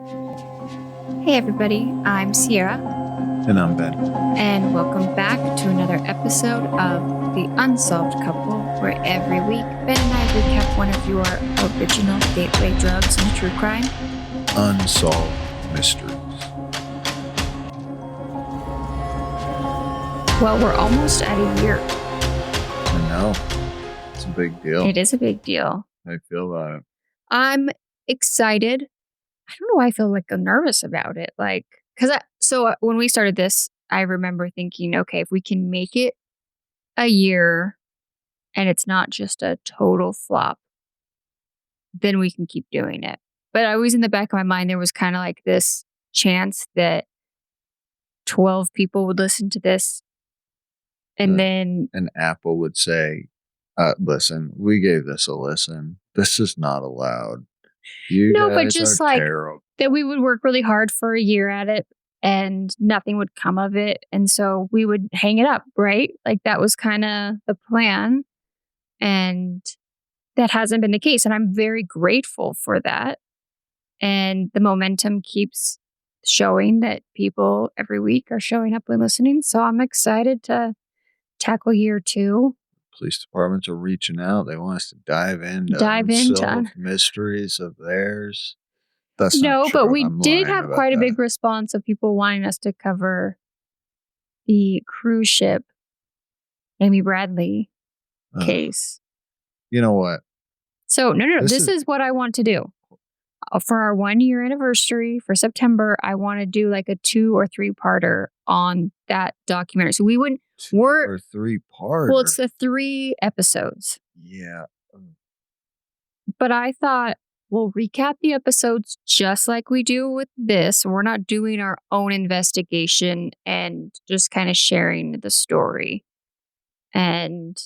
Hey everybody, I'm Sierra, And I'm Ben. and welcome back to another episode of The Unsolved Couple, where every week Ben and I recap one of your original gateway drugs in true crime. Unsolved mysteries. Well, we're almost at a year. I know. It's a big deal. It is a big deal. How you feel about it? I'm excited. I don't know why I feel like I'm nervous about it. When we started this, I remember thinking, okay, if we can make it a year and it's not just a total flop, then we can keep doing it. But always in the back of my mind, there was kind of like this chance that 12 people would listen to this. And then Apple would say, listen, we gave this a listen. This is not allowed. You no, guys but just are like terrible. that we would work really hard for a year at it and nothing would come of it. And so we would hang it up, right? Like that was kind of the plan. And that hasn't been the case. And I'm very grateful for that. And the momentum keeps showing that people every week are showing up and listening. So I'm excited to tackle year 2. Police departments are reaching out. They want us to dive into Dive mysteries of theirs. That's No, not true. but we I'm did lying have about quite a that. big response of people wanting us to cover the cruise ship Amy Bradley case. You know what? So no. This is what I want to do. For our 1-year anniversary for September, I want to do like a 2 or 3-parter on that documentary. So we wouldn't. 2 or 3-parter. Well, it's the 3 episodes. Yeah. But I thought we'll recap the episodes just like we do with this. We're not doing our own investigation and just kind of sharing the story. And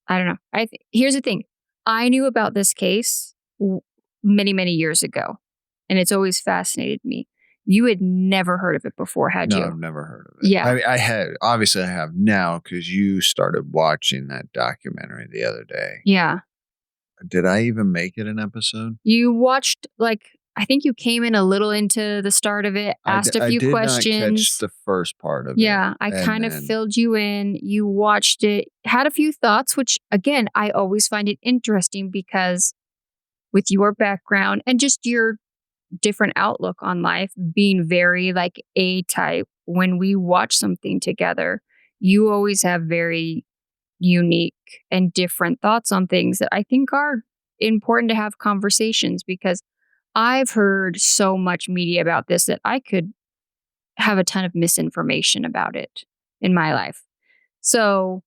I don't know. Here's the thing. I knew about this case many, many years ago, and it's always fascinated me. You had never heard of it before, had you? No, I've never heard of it. Yeah. I had. Obviously, I have now because you started watching that documentary the other day. Yeah. Did I even make it an episode? You watched, I think you came in a little into the start of it, asked a few questions. I did not catch the first part of it. Yeah, I kind of filled you in. You watched it, had a few thoughts, which, again, I always find it interesting because with your background and just your different outlook on life, being very like A-type, when we watch something together, you always have very unique and different thoughts on things that I think are important to have conversations, because I've heard so much media about this that I could have a ton of misinformation about it in my life. So,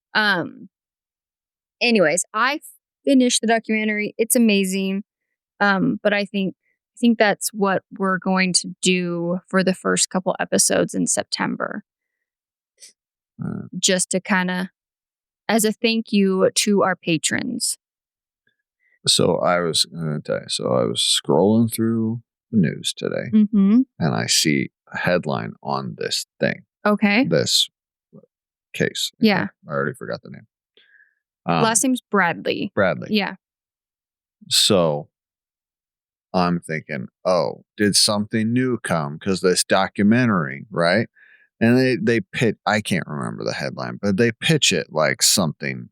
anyways, I finished the documentary. It's amazing. But I think that's what we're going to do for the first couple episodes in September. Just to kind of, as a thank you to our patrons. So I was going to tell you, I was scrolling through the news today, Mm-hmm. and I see a headline on this thing. Okay. This case. Yeah. I already forgot the name. Last name's Bradley. Bradley. Yeah. So I'm thinking, oh, did something new come? Because this documentary, right? And they pitch, I can't remember the headline, but they pitch it like something,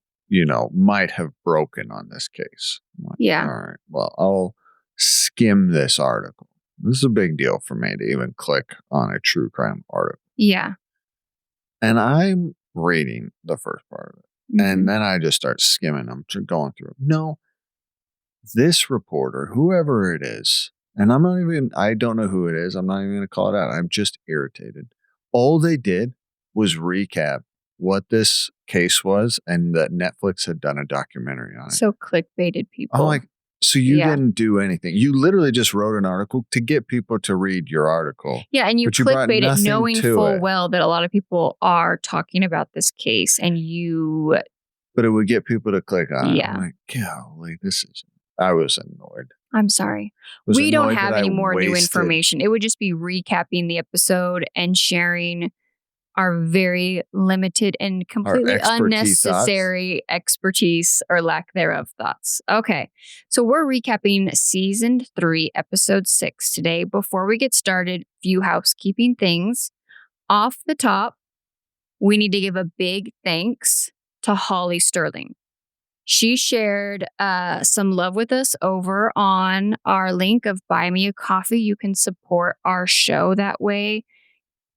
might have broken on this case. Like, Yeah. All right. Well, I'll skim this article. This is a big deal for me to even click on a true crime article. Yeah. And I'm reading the first part of it. Mm-hmm. And then I just start skimming. I'm going through. No, this reporter, whoever it is, and I don't know who it is. I'm not even going to call it out. I'm just irritated. All they did was recap what this case was and that Netflix had done a documentary on it. So clickbaited people. I'm like, so you didn't do anything. You literally just wrote an article to get people to read your article. Yeah, and you clickbaited knowing full well that a lot of people are talking about this case, and you... But it would get people to click on it. Yeah. I'm like, golly, I was annoyed. I'm sorry. We don't have any more new information. It would just be recapping the episode and sharing our very limited and completely expertise unnecessary expertise or lack thereof thoughts. Okay. So we're recapping season 3, episode 6 today. Before we get started, few housekeeping things. Off the top, we need to give a big thanks to Holly Sterling. She shared some love with us over on our link of Buy Me a Coffee. You can support our show that way.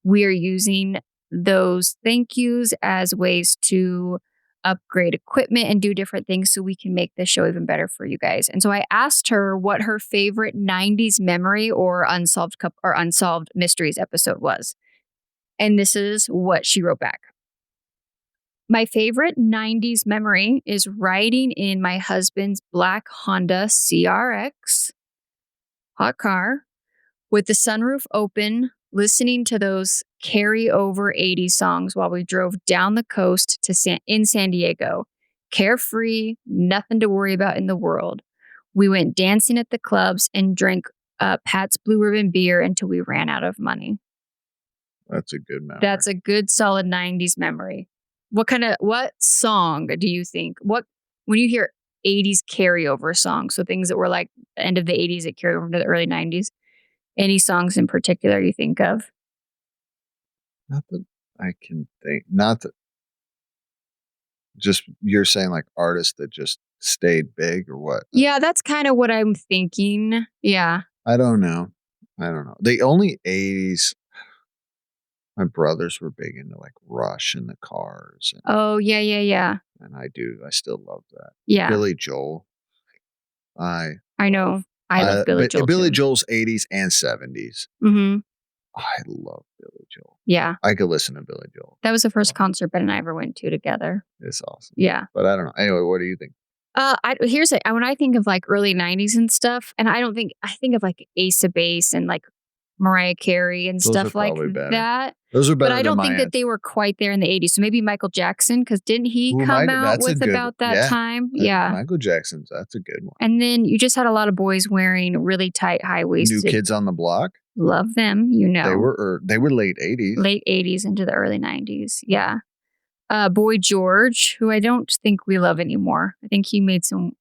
We are using those thank yous as ways to upgrade equipment and do different things so we can make the show even better for you guys. And so I asked her what her favorite 90s memory or unsolved mysteries episode was. And this is what she wrote back. My favorite 90s memory is riding in my husband's black Honda CRX, hot car, with the sunroof open, listening to those carry-over 80s songs while we drove down the coast to in San Diego. Carefree, nothing to worry about in the world. We went dancing at the clubs and drank Pat's Blue Ribbon beer until we ran out of money. That's a good memory. That's a good, solid 90s memory. What song do you think? When you hear 80s carryover songs, so things that were like the end of the 80s that carry over to the early 90s, any songs in particular you think of? Not that I can think. Not that. Just you're saying like artists that just stayed big or what? Yeah, that's kind of what I'm thinking. Yeah. I don't know. The only 80s. My brothers were big into like Rush in the Cars. And, oh, yeah. And I still love that. Yeah. Billy Joel. I know. I love Billy Joel. Billy Joel's 80s and 70s. Mm-hmm. I love Billy Joel. Yeah. I could listen to Billy Joel. That was the first concert Ben and I ever went to together. It's awesome. Yeah. But I don't know. Anyway, what do you think? When I think of like early 90s and stuff, and I think of like Ace of Base and like Mariah Carey and stuff like that. Those are better. But I don't think that they were quite there in the 80s. So maybe Michael Jackson, because didn't he come out with about that time? Yeah. Michael Jackson's, that's a good one. And then you just had a lot of boys wearing really tight, high-waisted. New Kids on the Block. Love them, you know. They were late 80s. Late 80s into the early 90s, yeah. Boy George, who I don't think we love anymore. I think he made some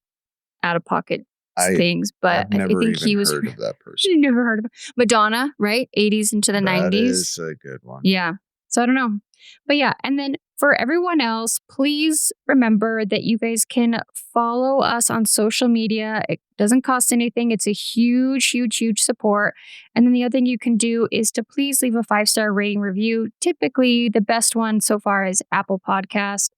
out-of-pocket things, but I've never I think he was heard of that person. You never heard of him. Madonna, right? 80s into the 90s. That is a good one. Yeah. So I don't know. But yeah, and then for everyone else, please remember that you guys can follow us on social media. It doesn't cost anything. It's a huge support. And then the other thing you can do is to please leave a 5-star rating review. Typically, the best one so far is Apple Podcast.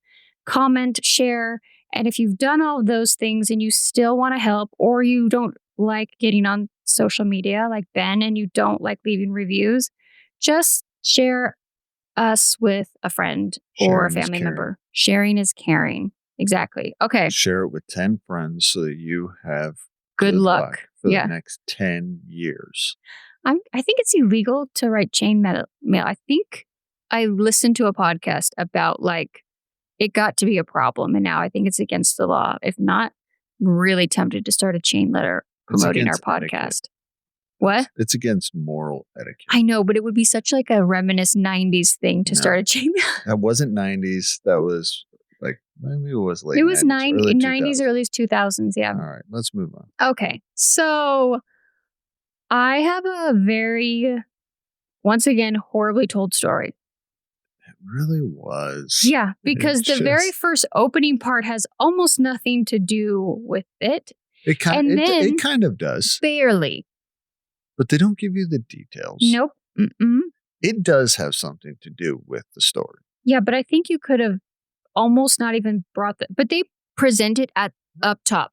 Comment, share. And if you've done all of those things and you still want to help, or you don't like getting on social media like Ben and you don't like leaving reviews, just share us with a friend or a family member. Sharing is caring. Exactly. Okay. Share it with 10 friends so that you have good luck for the next 10 years. I think it's illegal to write chain mail. I think I listened to a podcast about like it got to be a problem, and now I think it's against the law. If not, I'm really tempted to start a chain letter promoting our podcast. Etiquette. What? It's against moral etiquette. I know, but it would be such like a reminiscent 90s thing to start a chain mail. That wasn't 90s. That was like, maybe it was late. It was 90s, early 2000s. Yeah. All right, let's move on. Okay. So I have a very, once again, horribly told story. It really was. Yeah, because the very first opening part has almost nothing to do with it. It kind of does. Barely. But they don't give you the details. Nope. Mm-mm. It does have something to do with the story. Yeah, but I think you could have almost not even brought that. But they present it up top.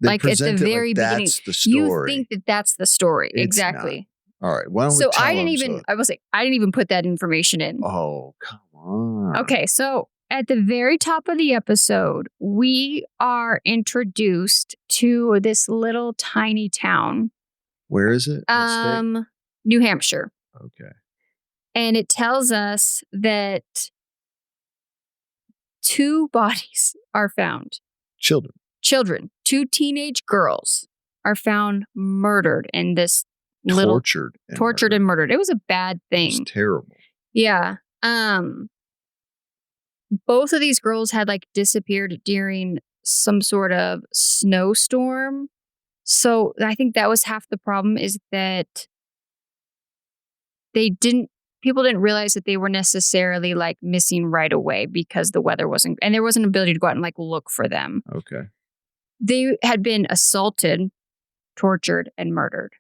Like at the very beginning. That's the story. You think that that's the story. It's exactly. Not. All right. Why don't we I didn't even put that information in. Oh, come on. Okay. So at the very top of the episode, we are introduced to this little tiny town. Where is it? New Hampshire. Okay. And it tells us that 2 bodies are found. Children. 2 teenage girls are found murdered in this tortured and murdered. It was a bad thing. It was terrible. Yeah. Both of these girls had like disappeared during some sort of snowstorm. So I think that was half the problem, is that people didn't realize that they were necessarily like missing right away because the weather wasn't, and there wasn't an ability to go out and like look for them. Okay. They had been assaulted, tortured, and murdered.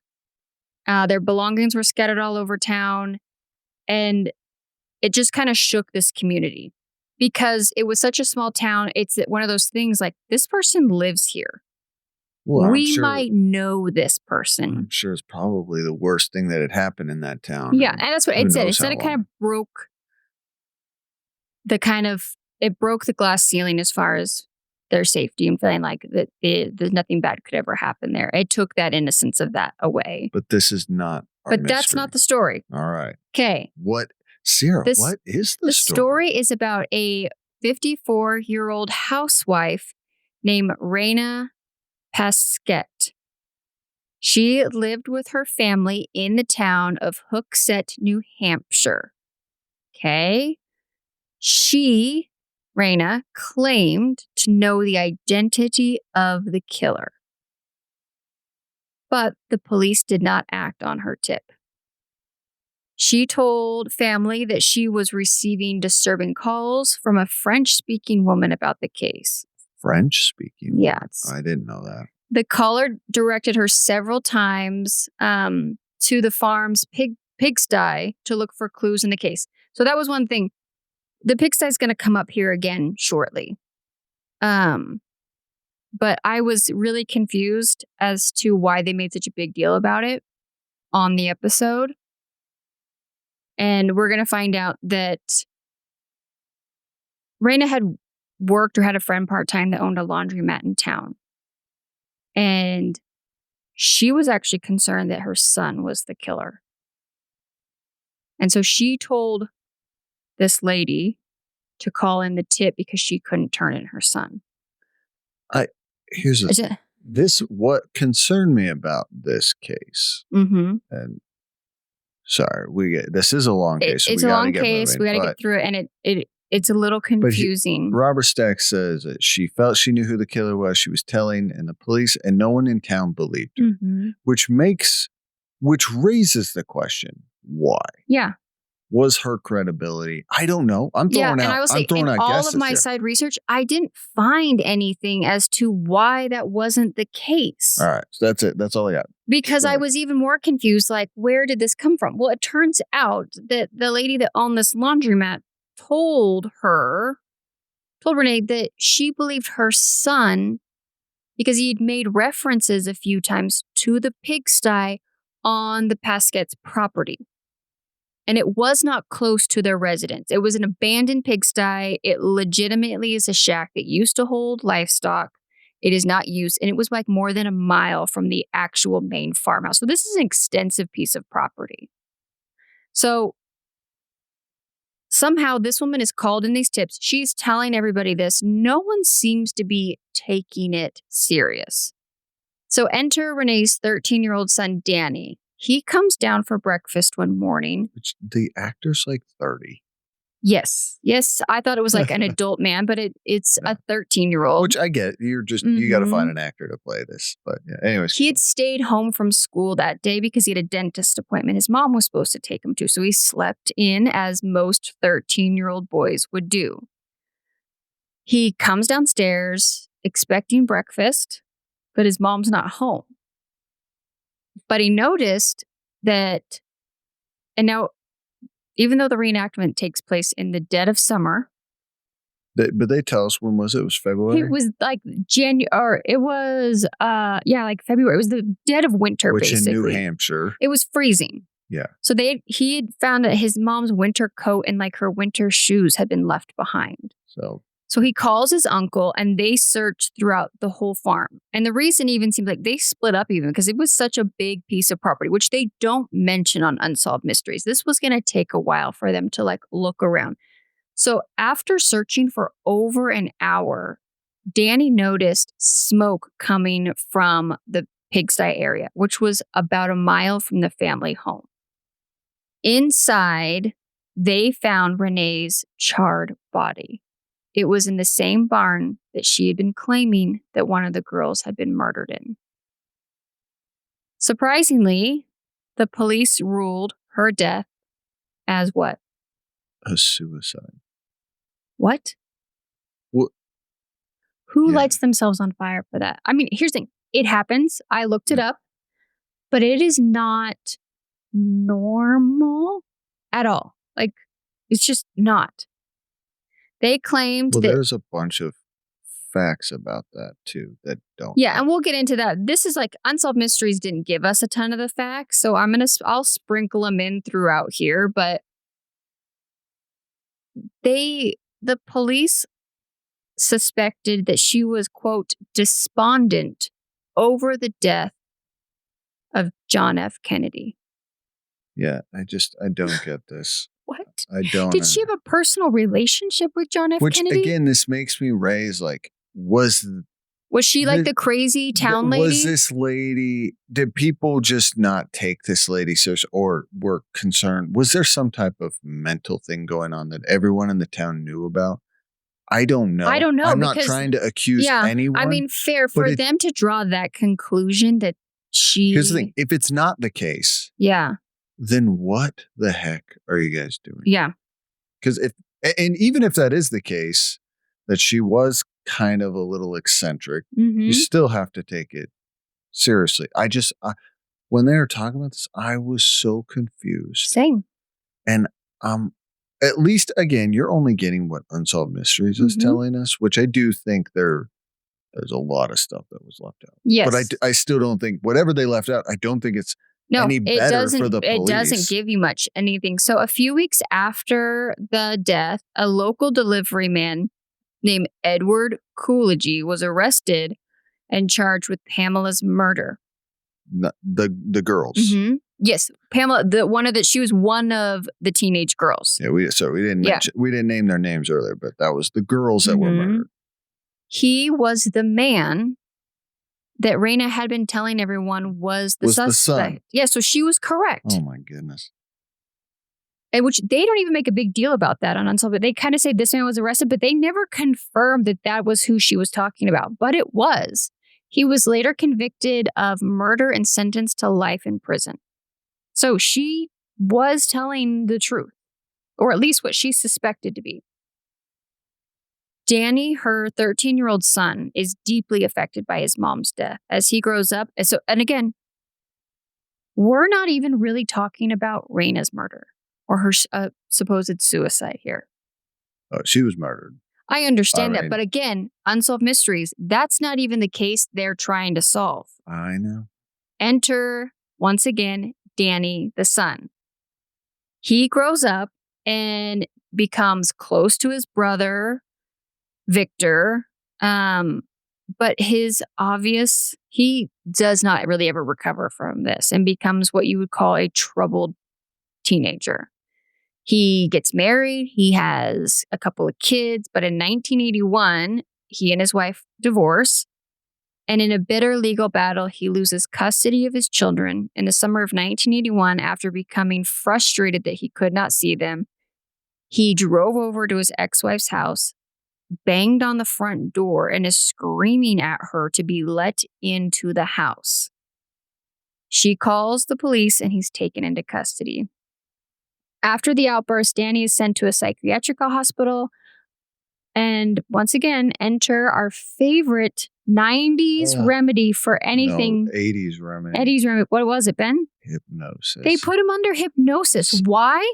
Their belongings were scattered all over town, and it just kind of shook this community because it was such a small town. It's one of those things like, this person lives here. Well, We might know this person. I'm sure it's probably the worst thing that had happened in that town. Yeah, and that's what it said. It said it kind of broke it broke the glass ceiling as far as their safety and feeling like that there's nothing bad could ever happen there. It took that innocence of that away. But this is not our But that's not the story. All right. Okay. What, Sarah, what is the story? The story is about a 54-year-old housewife named Raina Paquette. She lived with her family in the town of Hooksett, New Hampshire. Okay. Raina, claimed to know the identity of the killer. But the police did not act on her tip. She told family that she was receiving disturbing calls from a French-speaking woman about the case. French-speaking? Yeah. I didn't know that. The caller directed her several times to the farm's pigsty to look for clues in the case. So that was one thing. The pigsty is going to come up here again shortly. But I was really confused as to why they made such a big deal about it on the episode. And we're going to find out that Raina had worked or had a friend part-time that owned a laundromat in town. And she was actually concerned that her son was the killer. And so she told this lady to call in the tip because she couldn't turn in her son. What concerned me about this case. Mm-hmm. And sorry, this is a long case. It's a long case. We got to get through it, and it's a little confusing. Robert Stack says that she felt she knew who the killer was. She was telling, and the police and no one in town believed her, which raises the question: why? Yeah. Was her credibility? I don't know. I'm throwing out. And I will say, in all of my side research, I didn't find anything as to why that wasn't the case. All right, so that's it. That's all I got. Because I was even more confused. Like, where did this come from? Well, it turns out that the lady that owned this laundromat told Renee that she believed her son, because he'd made references a few times to the pigsty on the Paquette's property. And it was not close to their residence. It was an abandoned pigsty. It legitimately is a shack that used to hold livestock. It is not used. And it was like more than a mile from the actual main farmhouse. So this is an extensive piece of property. So somehow this woman is called in these tips. She's telling everybody this. No one seems to be taking it serious. So enter Renee's 13-year-old son, Danny. He comes down for breakfast one morning. Which the actor's like 30. Yes. I thought it was like an adult man, but it's a 13-year-old. Which I get. You got to find an actor to play this. But yeah, anyways. He had stayed home from school that day because he had a dentist appointment his mom was supposed to take him to. So he slept in as most 13-year-old boys would do. He comes downstairs expecting breakfast, but his mom's not home. But he noticed that, and now, even though the reenactment takes place in the dead of summer. But they tell us when was it? It was February? It was like January. It was, like February. It was the dead of winter, basically. In New Hampshire. It was freezing. Yeah. So he had found that his mom's winter coat and like her winter shoes had been left behind. So he calls his uncle and they search throughout the whole farm. And the reason even seems like they split up even because it was such a big piece of property, which they don't mention on Unsolved Mysteries. This was going to take a while for them to like look around. So after searching for over an hour, Danny noticed smoke coming from the pigsty area, which was about a mile from the family home. Inside they found Renee's charred body. It was in the same barn that she had been claiming that one of the girls had been murdered in. Surprisingly, the police ruled her death as what? A suicide. What? What? Who Yeah. lights themselves on fire for that? I mean, here's the thing. It happens. I looked it up, but it is not normal at all. Like, it's just not. They claimed Well, that... there's a bunch of facts about that, too, that don't. Yeah, and we'll get into that. This is like Unsolved Mysteries didn't give us a ton of the facts, so I'll sprinkle them in throughout here, but the police suspected that she was, quote, despondent over the death of John F. Kennedy. Yeah, I don't get this. What? I don't. Did she have a personal relationship with John F. Kennedy? Which, again, this makes me raise, like, was she like the crazy town lady? Was this lady, did people just not take this lady seriously or were concerned? Was there some type of mental thing going on that everyone in the town knew about? I don't know. I'm not trying to accuse anyone. I mean, fair for them to draw that conclusion that she... Here's the thing. If it's not the case, then what the heck are you guys doing? Yeah. Because even if that is the case, that she was kind of a little eccentric, you still have to take it seriously. When they were talking about this, I was so confused. Same. And at least, again, you're only getting what Unsolved Mysteries is telling us, which I do think there's a lot of stuff that was left out. Yes. But I still don't think, whatever they left out, I don't think it's any better for the police. It doesn't give you much anything. So a few weeks after the death, a local delivery man named Edward Coolidge was arrested and charged with Pamela's murder. The girls. Yes, Pamela. She was one of the teenage girls. Yeah, we didn't name their names earlier, but that was the girls that were murdered. He was the man that Raina had been telling everyone was the suspect. The son. Yeah, so she was correct. Oh my goodness. And which they don't even make a big deal about that on Unsolved. But they kind of say this man was arrested, but they never confirmed that was who she was talking about. But it was. He was later convicted of murder and sentenced to life in prison. So she was telling the truth, or at least what she suspected to be. Danny, her 13-year-old son, is deeply affected by his mom's death as he grows up. And again, we're not even really talking about Raina's murder or her supposed suicide here. Oh, she was murdered. I understand that. But again, Unsolved Mysteries, that's not even the case they're trying to solve. I know. Enter, once again, Danny, the son. He grows up and becomes close to his brother, Victor. But he does not really ever recover from this and becomes what you would call a troubled teenager. He gets married. He has a couple of kids. But in 1981, he and his wife divorce. And in a bitter legal battle, he loses custody of his children. In the summer of 1981, after becoming frustrated that he could not see them, he drove over to his ex-wife's house, banged on the front door, and is screaming at her to be let into the house. She calls the police and he's taken into custody. After the outburst, Danny is sent to a psychiatric hospital. And once again, enter our favorite 90s remedy for anything. No, 80s remedy. 80s remedy. What was it, Ben? Hypnosis. They put him under hypnosis. Why?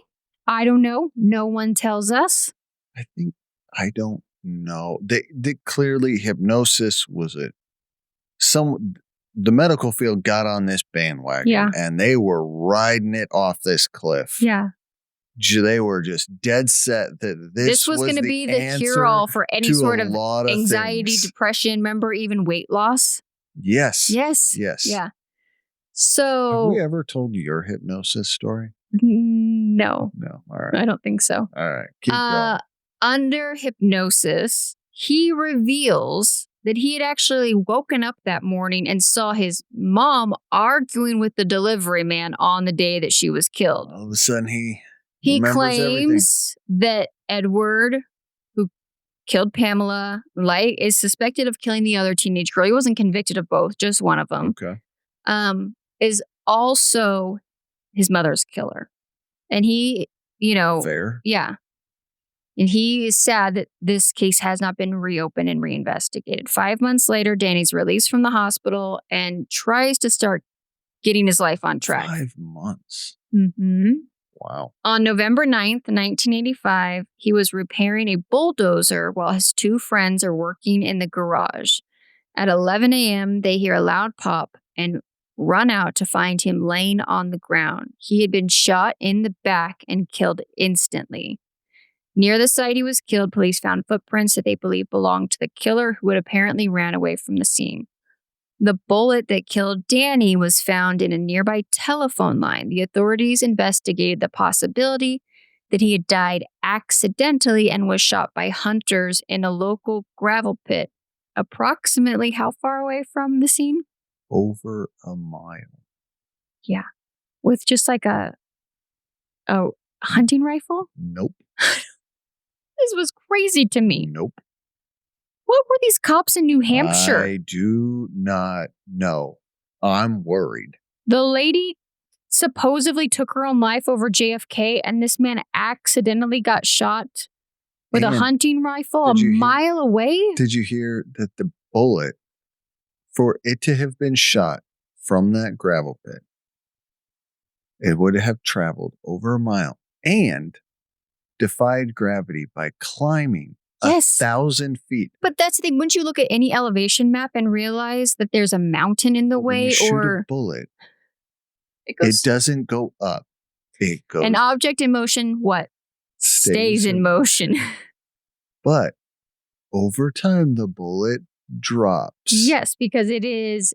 I don't know. No one tells us. I don't know. They clearly hypnosis was the medical field got on this bandwagon and they were riding it off this cliff. Yeah. They were just dead set that this was going to be the cure-all for any sort of anxiety, depression. Remember, even weight loss? Yes. Yes. Yes. Yeah. So... Have we ever told your hypnosis story? No. No. All right. I don't think so. All right. Keep going. Under hypnosis, he reveals that he had actually woken up that morning and saw his mom arguing with the delivery man on the day that she was killed. All of a sudden, he He remembers everything. claims that Edward, who killed Pamela, is suspected of killing the other teenage girl. He wasn't convicted of both, just one of them. Okay. Is also his mother's killer. And he, Fair. yeah. And he is sad that this case has not been reopened and reinvestigated. 5 months later, Danny's released from the hospital and tries to start getting his life on track. 5 months. Mm-hmm. Wow. On November 9th, 1985, he was repairing a bulldozer while his two friends are working in the garage. At 11 a.m., they hear a loud pop and run out to find him laying on the ground. He had been shot in the back and killed instantly. Near the site he was killed, police found footprints that they believe belonged to the killer, who had apparently ran away from the scene. The bullet that killed Danny was found in a nearby telephone line. The authorities investigated the possibility that he had died accidentally and was shot by hunters in a local gravel pit. Approximately how far away from the scene? Over a mile. Yeah. With just like a hunting rifle? Nope. This was crazy to me. Nope. What were these cops in New Hampshire? I do not know. I'm worried. The lady supposedly took her own life over JFK, and this man accidentally got shot with a hunting rifle a mile away? Did you hear that the bullet, for it to have been shot from that gravel pit, it would have traveled over a mile and defied gravity by climbing 1,000 feet. But that's the thing. Wouldn't you look at any elevation map and realize that there's a mountain in the way? When you shoot a bullet, it doesn't go up. It goes. An object in motion, what? Stays in motion. But over time, the bullet drops. Yes, because it is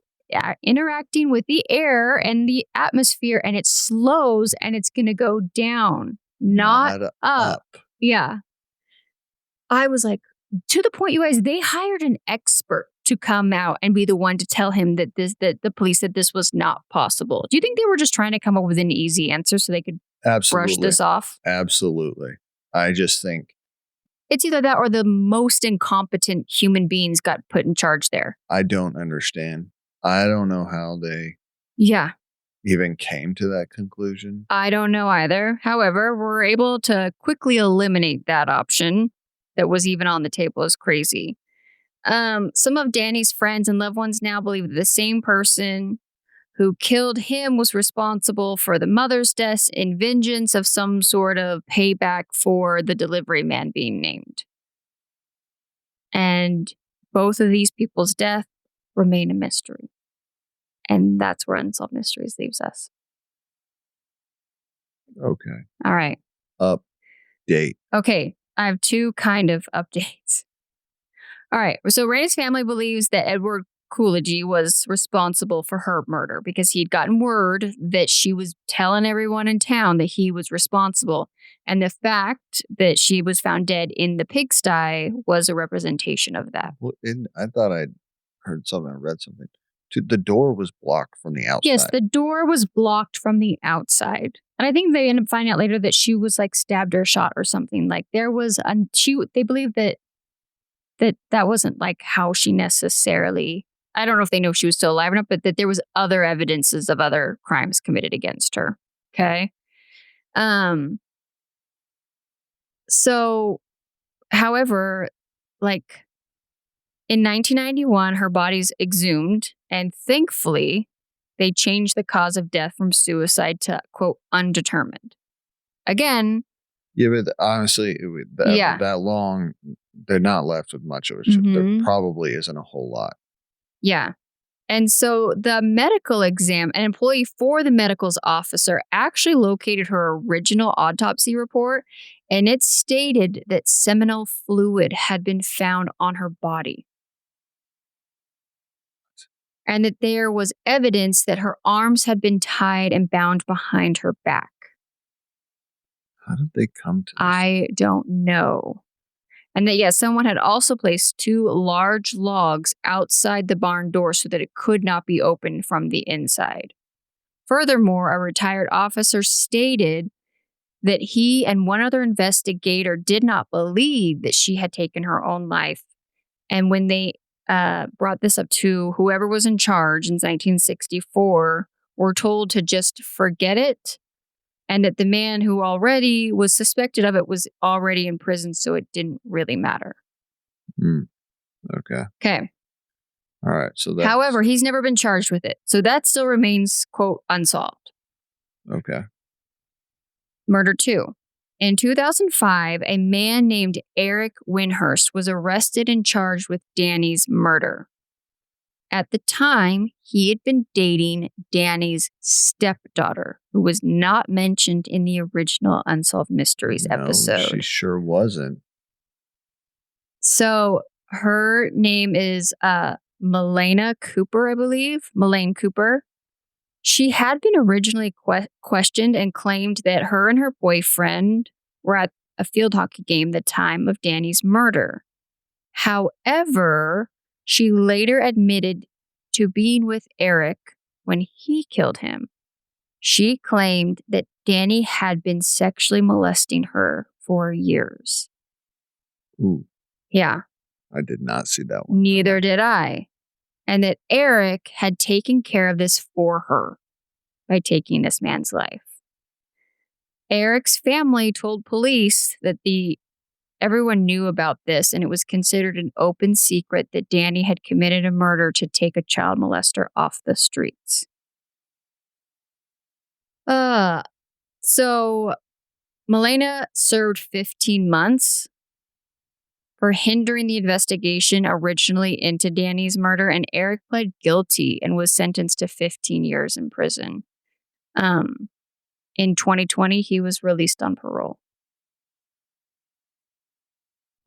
interacting with the air and the atmosphere, and it slows, and it's going to go down, not up. Yeah. I was like, to the point, you guys, they hired an expert to come out and be the one to tell him that the police said this was not possible. Do you think they were just trying to come up with an easy answer so they could brush this off? Absolutely. I just think it's either that or the most incompetent human beings got put in charge there. I don't understand. I don't know how they even came to that conclusion. I don't know either. However, we're able to quickly eliminate that option that was even on the table. Is crazy. Some of Danny's friends and loved ones now believe that the same person who killed him was responsible for the mother's death in vengeance of some sort of payback for the delivery man being named. And both of these people's death remain a mystery. And that's where Unsolved Mysteries leaves us. Okay. All right. Update. Okay. I have two kind of updates. All right. So Raina's family believes that Edward Coolidge was responsible for her murder because he'd gotten word that she was telling everyone in town that he was responsible. And the fact that she was found dead in the pigsty was a representation of that. Well, I thought I'd heard something, I read something. The door was blocked from the outside. Yes, the door was blocked from the outside. And I think they ended up finding out later that she was like stabbed or shot or something. Like there was, they believe that wasn't like how she necessarily, I don't know if they know if she was still alive or not, but that there was other evidences of other crimes committed against her. Okay. So, however, like in 1991, her body's exhumed, and thankfully, they changed the cause of death from suicide to, quote, undetermined. Again. Yeah, but honestly, that long, they're not left with much of it. There probably isn't a whole lot. Yeah. And so the medical exam, an employee for the medical's officer actually located her original autopsy report, and it stated that seminal fluid had been found on her body. And that there was evidence that her arms had been tied and bound behind her back. How did they come to this? I don't know. And that, someone had also placed 2 large logs outside the barn door so that it could not be opened from the inside. Furthermore, a retired officer stated that he and one other investigator did not believe that she had taken her own life. And when they brought this up to whoever was in charge in 1964, were told to just forget it, and that the man who already was suspected of it was already in prison, so it didn't really matter. Okay. Okay. All right. So that. However, he's never been charged with it. So that still remains, quote, unsolved. Okay. Murder 2. In 2005, a man named Eric Winhurst was arrested and charged with Danny's murder. At the time, he had been dating Danny's stepdaughter, who was not mentioned in the original Unsolved Mysteries episode. She sure wasn't. So her name is Melania Cooper, I believe. Melaine Cooper. She had been originally questioned and claimed that her and her boyfriend were at a field hockey game the time of Danny's murder. However, she later admitted to being with Eric when he killed him. She claimed that Danny had been sexually molesting her for years. Ooh. Yeah. I did not see that one. Neither did I. And that Eric had taken care of this for her by taking this man's life. Eric's family told police that everyone knew about this, and it was considered an open secret that Danny had committed a murder to take a child molester off the streets. So Melania served 15 months for hindering the investigation originally into Danny's murder, and Eric pled guilty and was sentenced to 15 years in prison. In 2020, he was released on parole.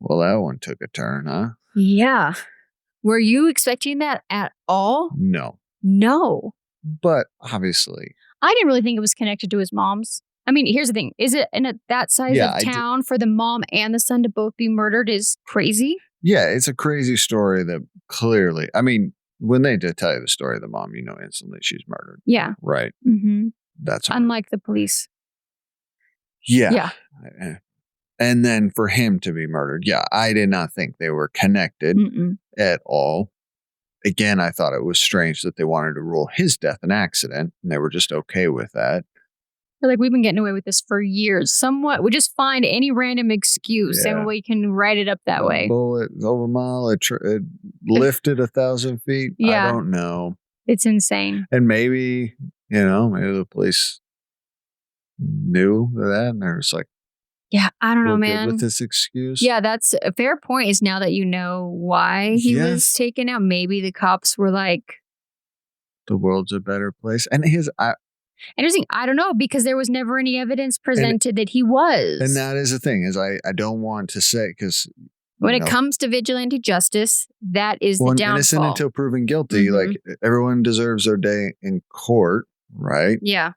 Well, that one took a turn, huh? Yeah. Were you expecting that at all? No. No. But obviously. I didn't really think it was connected to his mom's. I mean, here's the thing. Is it in that size of town for the mom and the son to both be murdered is crazy? Yeah, it's a crazy story that clearly, I mean, when they did tell you the story of the mom, you know instantly she's murdered. Yeah. Right. Mm-hmm. That's unlike the police. Yeah. And then for him to be murdered, I did not think they were connected at all. Again, I thought it was strange that they wanted to rule his death an accident, and they were just okay with that. They're like, we've been getting away with this for years. Somewhat, we just find any random excuse and we can write it up that way. Bullet over a mile, it lifted 1,000 feet. Yeah. I don't know. It's insane. And maybe, maybe the police knew that, and they're just like, yeah, I don't know, man. With this excuse. Yeah, that's a fair point. Is now that you know why he was taken out, maybe the cops were like, the world's a better place. And interesting. I don't know, because there was never any evidence presented that he was. And that is the thing, is I don't want to say, because when it comes to vigilante justice, that is the downfall. Innocent until proven guilty. Like, everyone deserves their day in court, right? Yeah.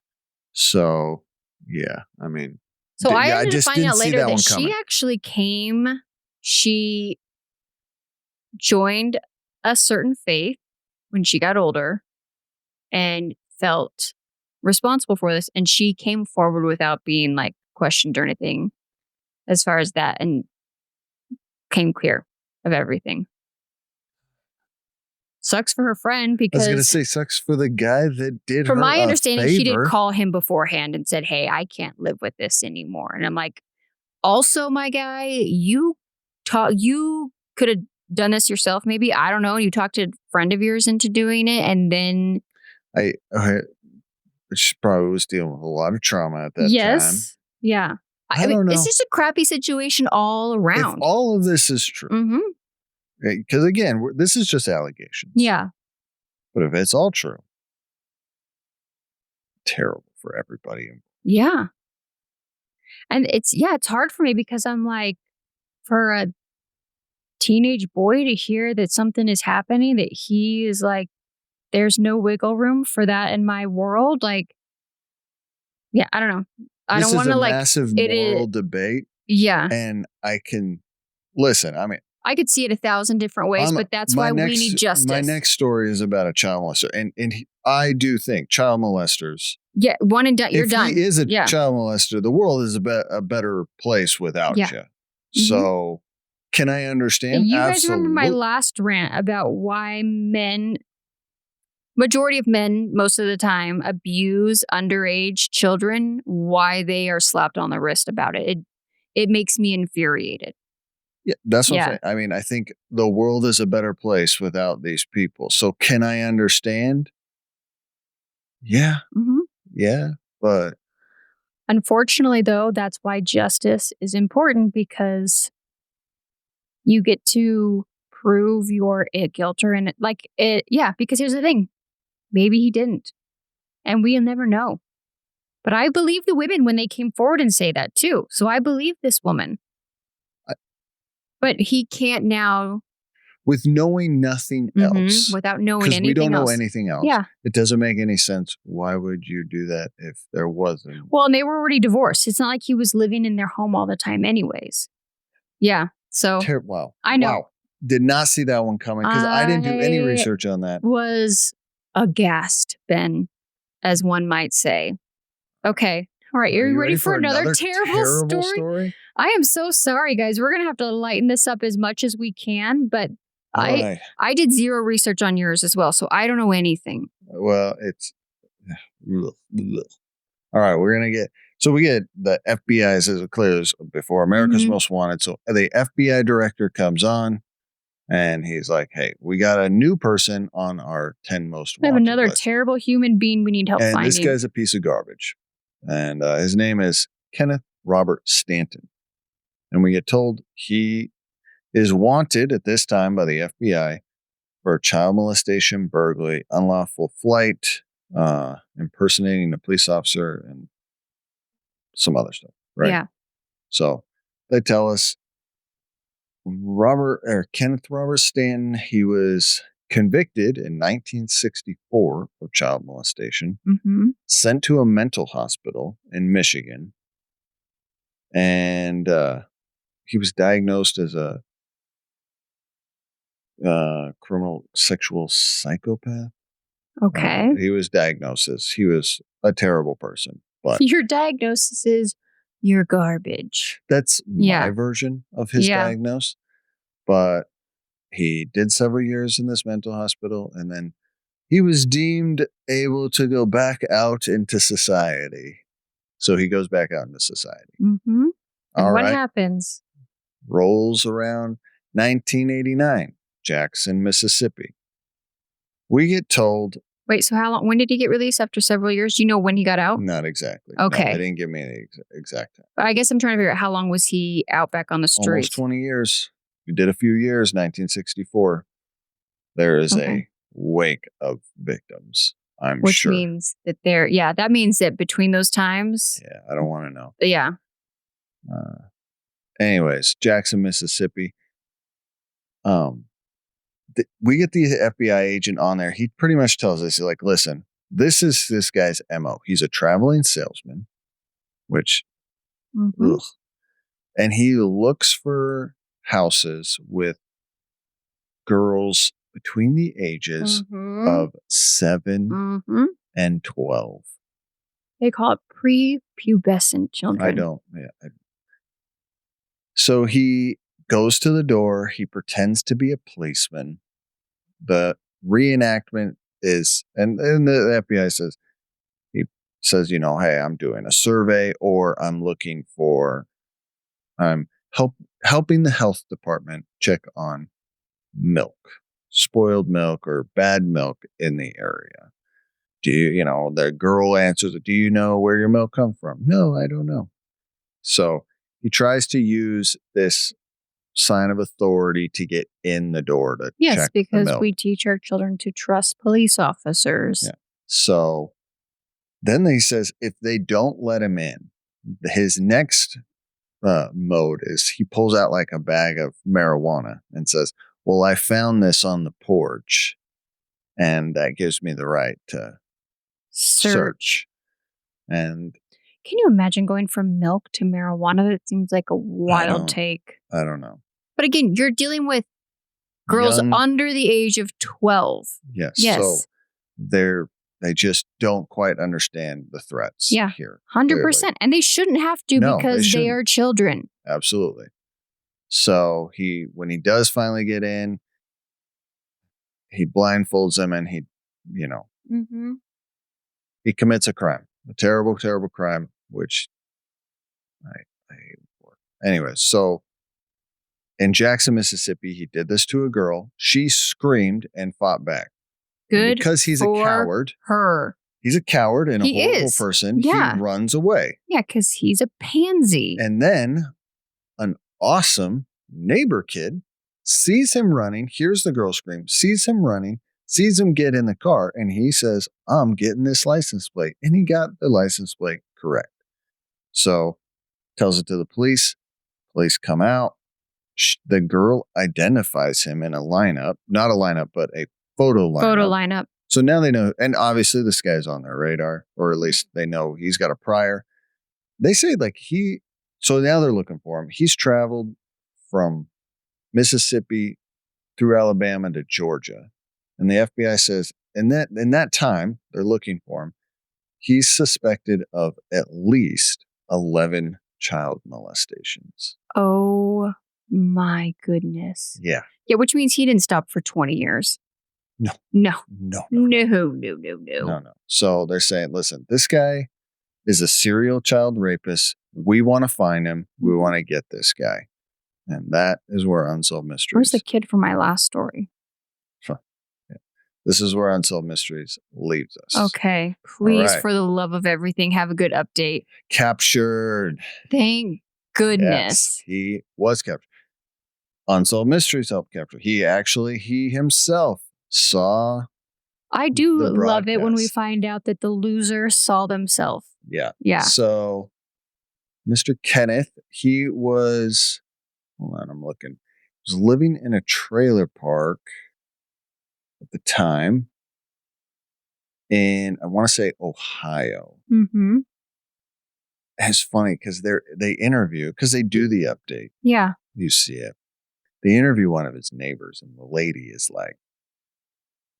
So, yeah, I mean. So I ended up finding out later that she actually she joined a certain faith when she got older and felt responsible for this. And she came forward without being like questioned or anything as far as that, and came clear of everything. Sucks for her friend, because I was going to say sucks for the guy that did her from my understanding, favor. she did call him beforehand and said, hey, I can't live with this anymore. And I'm like, also, my guy, you could have done this yourself, maybe. I don't know. You talked to a friend of yours into doing it, and then she probably was dealing with a lot of trauma at that time. Yes. Yeah. I don't know. It's just a crappy situation all around. If all of this is true. Because again, this is just allegations. Yeah. But if it's all true, terrible for everybody. Yeah. And it's hard for me, because I'm like, for a teenage boy to hear that something is happening, that he is like, there's no wiggle room for that in my world. Like, yeah, I don't know. I don't want to like massive moral debate. Yeah. And I can listen. I mean, I could see it 1,000 different ways, but that's why we need justice. My next story is about a child molester, and I do think child molesters. Yeah, one and done. You're if done. he is a Yeah. child molester, the world is a better place without Yeah. you. So, can I understand? You guys remember my Absolutely. last rant about why majority of men, most of the time, abuse underage children, why they are slapped on the wrist about it. It makes me infuriated. Yeah, that's what I'm Yeah. saying. I mean, I think the world is a better place without these people. So, can I understand? Yeah, Mhm. yeah, but Unfortunately, though, that's why justice is important because you get to prove your guilt or yeah, because here's the thing. Maybe he didn't. And we'll never know. But I believe the women when they came forward and say that too. So I believe this woman. I- But he can't now with knowing nothing else, without knowing because we don't anything know else. anything else. Yeah. It doesn't make any sense. Why would you do that if there wasn't? Well, and they were already divorced. It's not like he was living in their home all the time, anyways. Yeah. So Wow. I know. Wow. Did not see that one coming because I didn't do any research on that. Was aghast, Ben, as one might say. Okay. All right. Are you ready for another terrible story? I am so sorry, guys. We're going to have to lighten this up as much as we can, but I did zero research on yours as well, so I don't know anything. Well, it's all right. We're gonna get we get the FBI as clear as before America's Most Wanted. So the FBI director comes on, and he's like, "Hey, we got a new person on our 10 most wanted. We have another list. terrible human being we need help and finding." This guy's a piece of garbage, and his name is Kenneth Robert Stanton, and we get told he is wanted at this time by the FBI for child molestation, burglary, unlawful flight, impersonating a police officer, and some other stuff, right? Yeah. So they tell us Kenneth Robert Stanton, he was convicted in 1964 of child molestation, sent to a mental hospital in Michigan, and he was diagnosed as a criminal sexual psychopath. Okay. He was diagnosed as he was a terrible person. But your diagnosis is you're garbage. That's my version of his diagnosis. But he did several years in this mental hospital, and then he was deemed able to go back out into society. So he goes back out into society. And what happens? Rolls around 1989, Jackson, Mississippi. We get told. Wait, so how long? When did he get released after several years? Do you know when he got out? Not exactly. Okay. No, they didn't give me any exact time. I guess I'm trying to figure out how long was he out back on the streets? Almost 20 years. We did a few years, 1964. There is a wake of victims, I'm sure. Which means that that means that between those times. Yeah, I don't want to know. Yeah. Anyways, Jackson, Mississippi. We get the FBI agent on there. He pretty much tells us, he's like, listen, this is this guy's MO. He's a traveling salesman, which, and he looks for houses with girls between the ages of 7 and 12. They call it prepubescent children. I don't. Yeah. So he goes to the door. He pretends to be a policeman. The reenactment is, and the FBI says, he says, hey, I'm doing a survey, or I'm looking for, I'm helping the health department check on milk, spoiled milk or bad milk in the area. Do you, the girl answers, do you know where your milk comes from? No, I don't know. So he tries to use this sign of authority to get in the door to check the milk. Yes, because we teach our children to trust police officers. Yeah. So then he says if they don't let him in, his next mode is he pulls out like a bag of marijuana and says, well, I found this on the porch, and that gives me the right to search. And can you imagine going from milk to marijuana? That seems like a wild take. I don't know. But again, you're dealing with girls under the age of 12. Yes. So they're They just don't quite understand the threats here. 100%. Clearly. And they shouldn't have to No, because they are children. Absolutely. So when he does finally get in, he blindfolds him and he commits a crime, a terrible, terrible crime, which I hate for. Anyway, so in Jackson, Mississippi, he did this to a girl. She screamed and fought back. Good. And because he's a coward. He's a coward and a horrible person. Yeah. He runs away. Yeah, because he's a pansy. And then an awesome neighbor kid sees him running, hears the girl scream, sees him running, sees him get in the car, and he says, I'm getting this license plate. And he got the license plate correct. So tells it to the police. Police come out. The girl identifies him in a lineup, not a lineup, but a photo lineup. So now they know, and obviously this guy's on their radar, or at least they know he's got a prior. They say so now they're looking for him. He's traveled from Mississippi through Alabama to Georgia. And the FBI says in that time they're looking for him, he's suspected of at least 11 child molestations. Oh my goodness. Yeah. Yeah, which means he didn't stop for 20 years. No. So they're saying, listen, this guy is a serial child rapist. We want to find him. We want to get this guy. And that is where Unsolved Mysteries. Where's the kid from my last story? Yeah. This is where Unsolved Mysteries leaves us. Okay. Please, for the love of everything, have a good update. Captured. Thank goodness. Yes, he was captured. Unsolved Mysteries helped capture. He himself saw. I do love it when we find out that the loser saw themselves. Yeah. Yeah. So Mr. Kenneth, he was, hold on, I'm looking. He was living in a trailer park at the time in, I want to say, Ohio. Mm-hmm. It's funny because they interview, because they do the update. Yeah. You see it. They interview one of his neighbors, and the lady is like,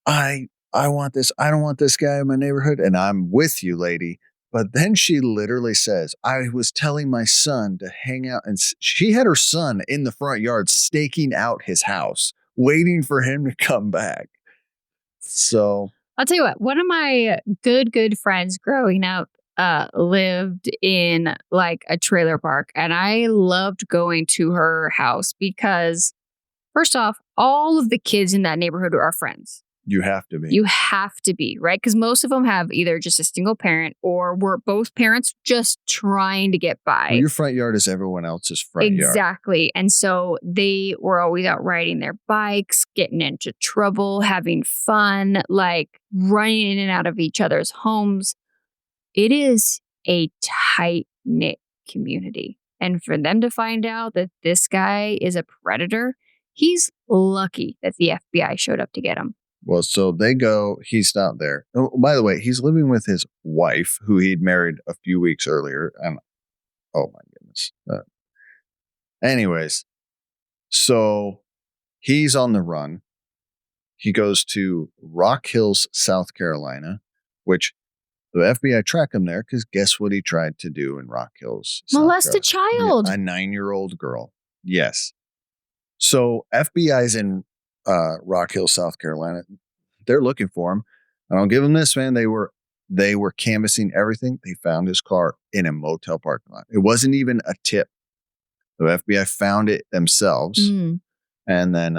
I want this. I don't want this guy in my neighborhood. And I'm with you, lady. But then she literally says, I was telling my son to hang out. And she had her son in the front yard staking out his house, waiting for him to come back. So I'll tell you what, one of my good friends growing up lived in like a trailer park. And I loved going to her house because, first off, all of the kids in that neighborhood are friends. You have to be. You have to be, right? Because most of them have either just a single parent or were both parents just trying to get by. Well, your front yard is everyone else's front yard. Exactly. And so they were always out riding their bikes, getting into trouble, having fun, like running in and out of each other's homes. It is a tight-knit community. And for them to find out that this guy is a predator, he's lucky that the FBI showed up to get him. Well, so they go, he's not there. Oh, by the way, he's living with his wife, who he'd married a few weeks earlier. And oh my goodness. Anyways, so he's on the run. He goes to Rock Hills, South Carolina, which the FBI track him there because guess what he tried to do in Rock Hills? Molest a child. A 9-year-old girl. Yes. So FBI's in Rock Hill, South Carolina. They're looking for him. And I'll give them this, man. They were canvassing everything. They found his car in a motel parking lot. It wasn't even a tip. The FBI found it themselves and then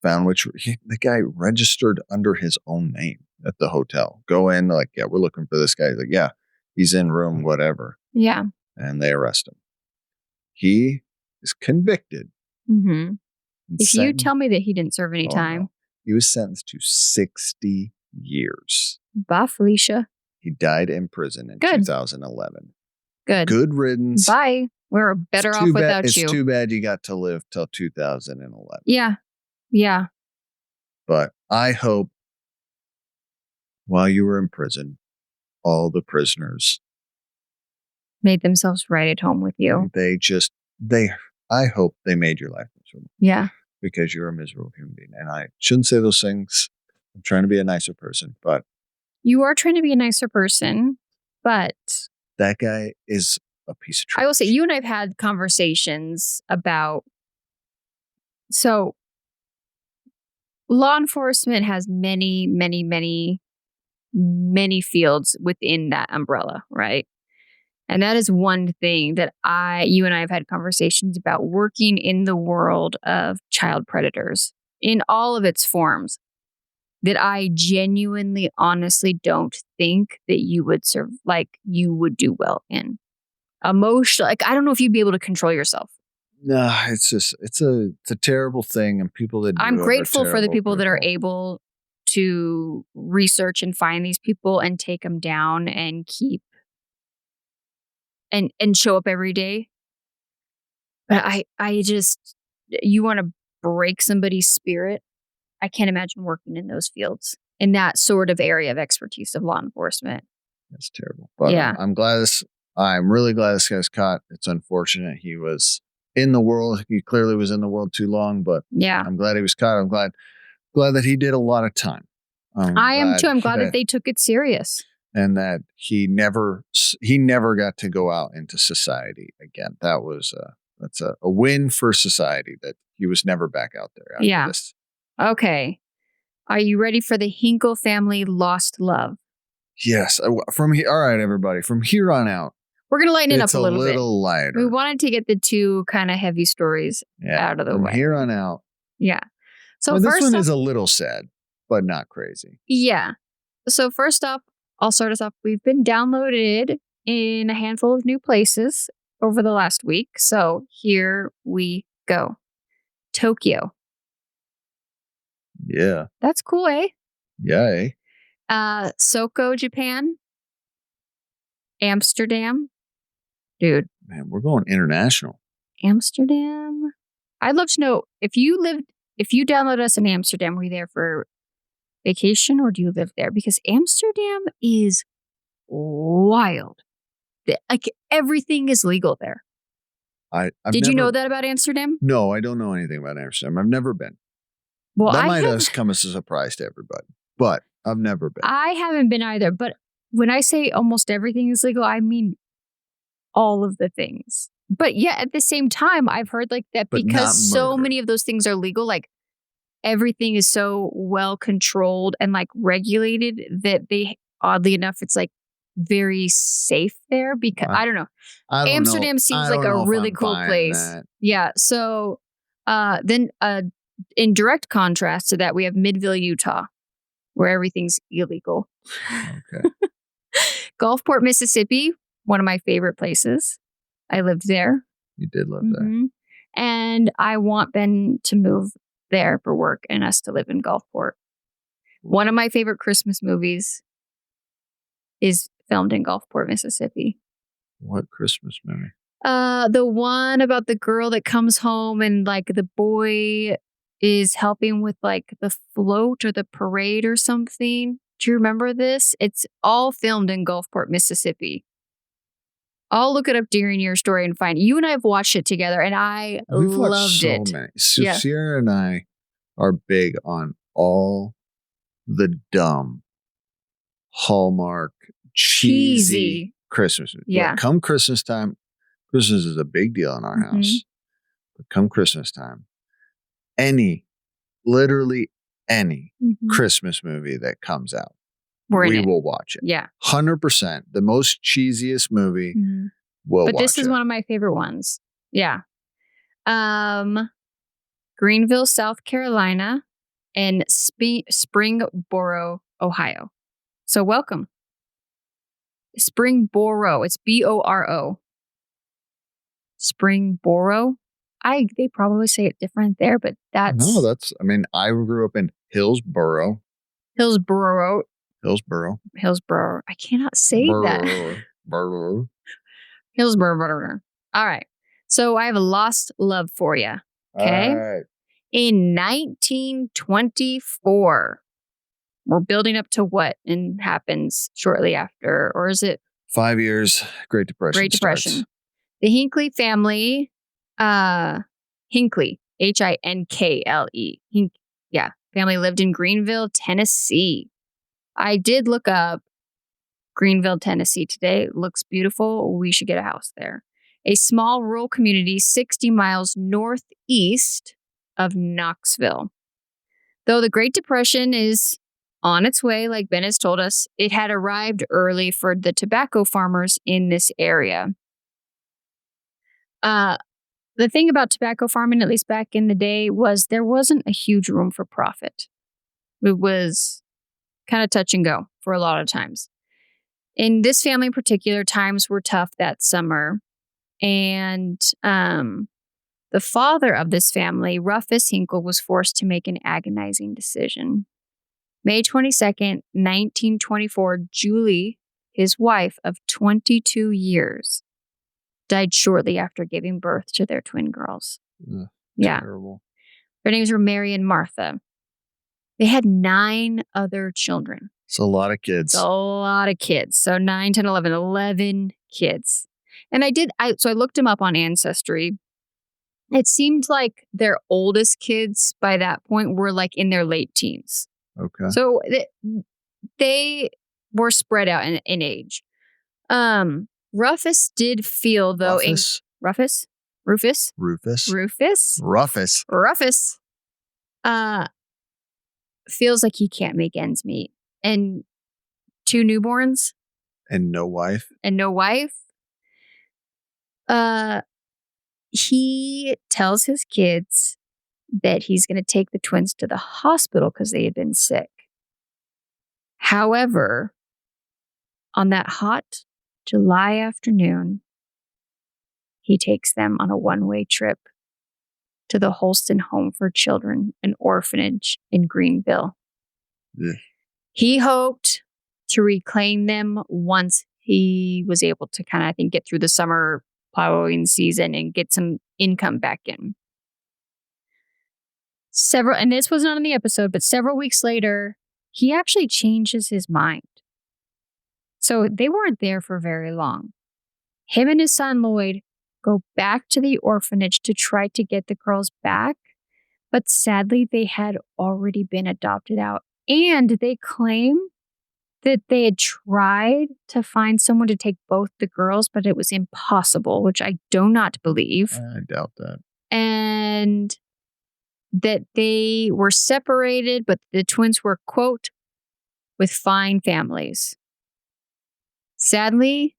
found the guy registered under his own name at the hotel. Go in, like, yeah, we're looking for this guy. He's like, yeah, he's in room, whatever. Yeah. And they arrest him. He is convicted. Mm-hmm. If you tell me that he didn't serve any time. No. He was sentenced to 60 years. Bye, Felicia. He died in prison in 2011. Good riddance. Bye. We're better off without you. It's too bad you got to live till 2011. Yeah. Yeah. But I hope while you were in prison, all the prisoners made themselves right at home with you. I hope they made your life miserable. Yeah. Because you're a miserable human being. And I shouldn't say those things. I'm trying to be a nicer person, but You are trying to be a nicer person, but That guy is a piece of trash. I will say, you and I have had conversations about. So, law enforcement has many, many, many, many fields within that umbrella, right? And that is one thing that you and I have had conversations about, working in the world of child predators in all of its forms, that I genuinely, honestly don't think that you would you would do well in. Emotional, I don't know if you'd be able to control yourself. No, it's a terrible thing, and people that do I'm it are grateful for the terrible people that are people. able to research and find these people and take them down and keep and show up every day. But I just, you want to break somebody's spirit. I can't imagine working in those fields, in that sort of area of expertise of law enforcement. That's terrible. But Yeah. I'm really glad this guy's caught. It's unfortunate he was in the world. He clearly was in the world too long, but Yeah. I'm glad he was caught. I'm glad that he did a lot of time. I am too. I'm glad that they took it serious. And that he never got to go out into society again. That's a win for society, that he was never back out there after this. Okay. Are you ready for the Hinkle family lost love? Yes. From here, all right, everybody. From here on out, we're gonna lighten it up a little bit. Lighter. We wanted to get the two kind of heavy stories out of the way. From here on out. Yeah. So well, this one is a little sad, but not crazy. Yeah. So first up, I'll start us off. We've been downloaded in a handful of new places over the last week. So here we go. Tokyo. Yeah. That's cool, eh? Yeah, eh? Soko, Japan. Amsterdam. Dude. Man, we're going international. Amsterdam. I'd love to know, if you downloaded us in Amsterdam, were you there for vacation or do you live there? Because Amsterdam is wild. Like, everything is legal there. Did you know that about Amsterdam? No, I don't know anything about Amsterdam. I've never been. Well, that might have come as a surprise to everybody, but I've never been. I haven't been either. But when I say almost everything is legal, I mean all of the things. But yeah, at the same time, I've heard like that, but because so many of those things are legal, like everything is so well controlled and like regulated that they, oddly enough, it's like very safe there, because I don't know. Amsterdam seems like a really cool place. Yeah. So then in direct contrast to that, we have Midville, Utah, where everything's illegal. Okay. Gulfport, Mississippi, one of my favorite places. I lived there. You did live there. And I want Ben to move there for work and us to live in Gulfport. One of my favorite Christmas movies is filmed in Gulfport, Mississippi. What Christmas movie? The one about the girl that comes home and like the boy is helping with like the float or the parade or something. Do you remember this? It's all filmed in Gulfport, Mississippi. I'll look it up during your story and find it. You and I have watched it together, and We've loved it. Many. So yeah. Sierra and I are big on all the dumb Hallmark cheesy Christmas movies. Yeah. Like, come Christmas time, Christmas is a big deal in our house. But come Christmas time, literally any Christmas movie that comes out, we will watch it. Yeah. 100%. The most cheesiest movie. But this is one of my favorite ones. Yeah. Greenville, South Carolina, and Springboro, Ohio. So welcome. Springboro. It's Boro. Springboro. They probably say it different there, but I grew up in Hillsboro. Hillsboro. I cannot say that. Hillsboro. All right. So I have a lost love for you. Okay. All right. In 1924, we're building up to what and happens shortly after, or is it 5 years? Great Depression. Starts. The Hinckley family, Hinckley, Hinkle. Family lived in Greenville, Tennessee. I did look up Greenville, Tennessee today. It looks beautiful. We should get a house there. A small rural community 60 miles northeast of Knoxville. Though the Great Depression is on its way, like Ben has told us, it had arrived early for the tobacco farmers in this area. The thing about tobacco farming, at least back in the day, was there wasn't a huge room for profit. It was kind of touch and go for a lot of times. In this family in particular, times were tough that summer. And the father of this family, Rufus Hinkle, was forced to make an agonizing decision. May 22nd, 1924, Julie, his wife of 22 years, died shortly after giving birth to their twin girls. Yeah. Terrible. Their names were Mary and Martha. They had 9 other children. It's a lot of kids. It's a lot of kids. So 9, 10, 11 kids. And I looked them up on Ancestry. It seemed like their oldest kids by that point were like in their late teens. Okay. So they were spread out in age. Rufus did feel, though... Rufus? Feels like he can't make ends meet. And 2 newborns. And no wife. He tells his kids that he's going to take the twins to the hospital because they had been sick. However, on that hot July afternoon, he takes them on a one-way trip to the Holston Home for Children, an orphanage in Greenville. Yeah. He hoped to reclaim them once he was able to kind of, I think, get through the summer plowing season and get some income back in. And this was not in the episode, but several weeks later, he actually changes his mind. So they weren't there for very long. Him and his son, Lloyd, go back to the orphanage to try to get the girls back, but sadly, they had already been adopted out. And they claim that they had tried to find someone to take both the girls, but it was impossible, which I do not believe. I doubt that. And that they were separated, but the twins were, quote, with fine families. Sadly,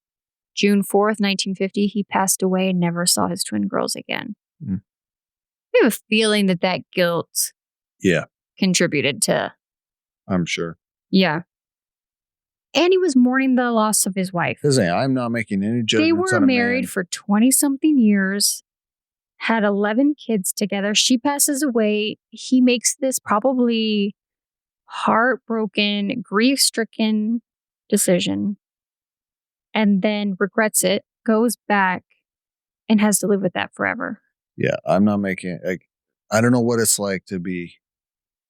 June 4th, 1950, he passed away and never saw his twin girls again. I have a feeling that guilt contributed to... I'm sure. Yeah. And he was mourning the loss of his wife. I'm not making any judgments. They were married for 20-something years, had 11 kids together. She passes away. He makes this probably heartbroken, grief-stricken decision, and then regrets it, goes back, and has to live with that forever. Yeah, I'm not making... I don't know what it's like to be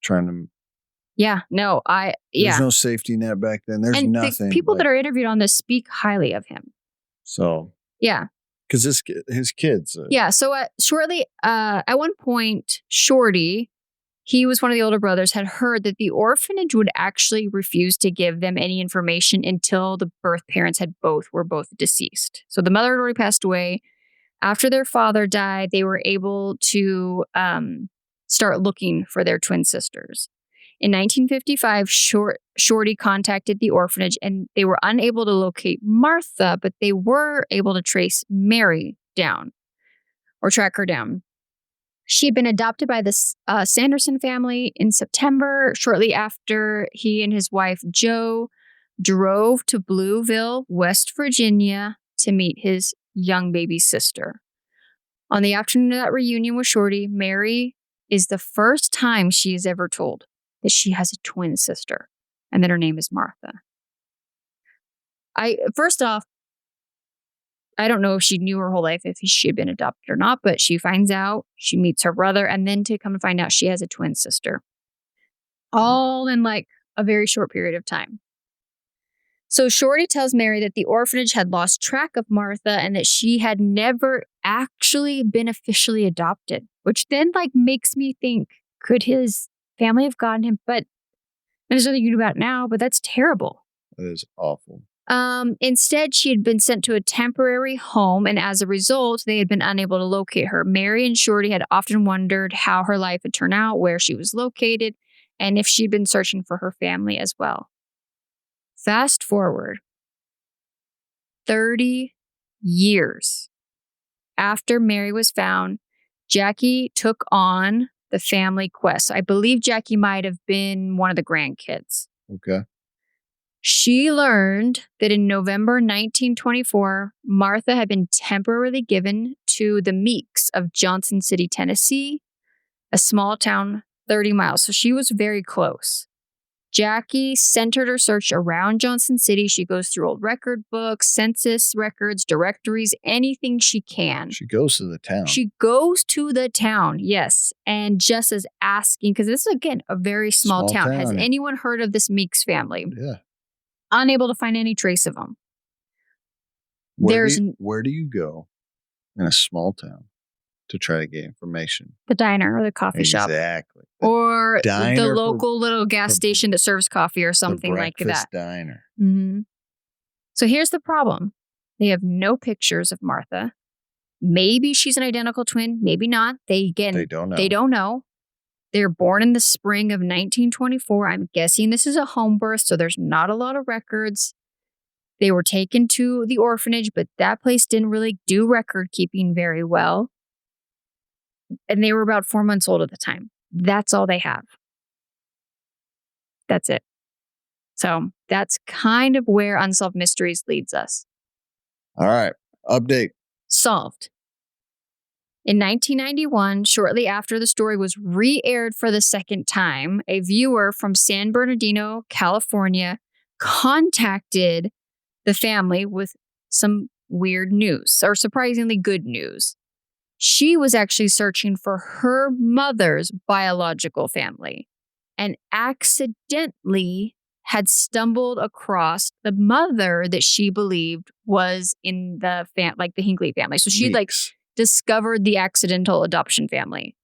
trying to... Yeah, no, There's no safety net back then. There's nothing. The people that are interviewed on this speak highly of him. So. Yeah. Because his kids. Yeah, so shortly, at one point, Shorty, he was one of the older brothers, had heard that the orphanage would actually refuse to give them any information until the birth parents were both deceased. So the mother had already passed away. After their father died, they were able to start looking for their twin sisters. In 1955, Shorty contacted the orphanage and they were unable to locate Martha, but they were able to trace Mary down or track her down. She had been adopted by the Sanderson family in September, shortly after he and his wife, Jo, drove to Blueville, West Virginia to meet his young baby sister. On the afternoon of that reunion with Shorty, Mary is the first time she is ever told that she has a twin sister and that her name is Martha. First off, I don't know if she knew her whole life if she had been adopted or not, but she finds out, she meets her brother, and then to come to find out she has a twin sister. All in like a very short period of time. So Shorty tells Mary that the orphanage had lost track of Martha and that she had never actually been officially adopted, which then like makes me think, could his family have gotten him? But And there's nothing you can do about it now, but that's terrible. That is awful. Instead, she had been sent to a temporary home, and as a result, they had been unable to locate her. Mary and Shorty had often wondered how her life had turned out, where she was located, and if she'd been searching for her family as well. Fast forward 30 years after Mary was found, Jackie took on the family quest. I believe Jackie might have been one of the grandkids. Okay. She learned that in November 1924, Martha had been temporarily given to the Meeks of Johnson City, Tennessee, a small town 30 miles. So she was very close. Jackie centered her search around Johnson City. She goes through old record books, census records, directories, anything she can. She goes to the town. She goes to the town, yes. And just as asking, because this is, again, a very small town. Has anyone heard of this Meeks family? Yeah. Unable to find any trace of them. Where do you go in a small town to try to get information? The diner or the coffee shop. Exactly. Or the local little gas station that serves coffee or something like that. Breakfast diner. Mm-hmm. So here's the problem. They have no pictures of Martha. Maybe she's an identical twin. Maybe not. They don't know. They don't know. They're born in the spring of 1924. I'm guessing this is a home birth, so there's not a lot of records. They were taken to the orphanage, but that place didn't really do record keeping very well. And they were about 4 months old at the time. That's all they have. That's it. So that's kind of where Unsolved Mysteries leads us. All right. Update. Solved. In 1991, shortly after the story was re-aired for the second time, a viewer from San Bernardino, California, contacted the family with some weird news, or surprisingly good news. She was actually searching for her mother's biological family and accidentally had stumbled across the mother that she believed was in the the Hinckley family. So she discovered the accidental adoption family.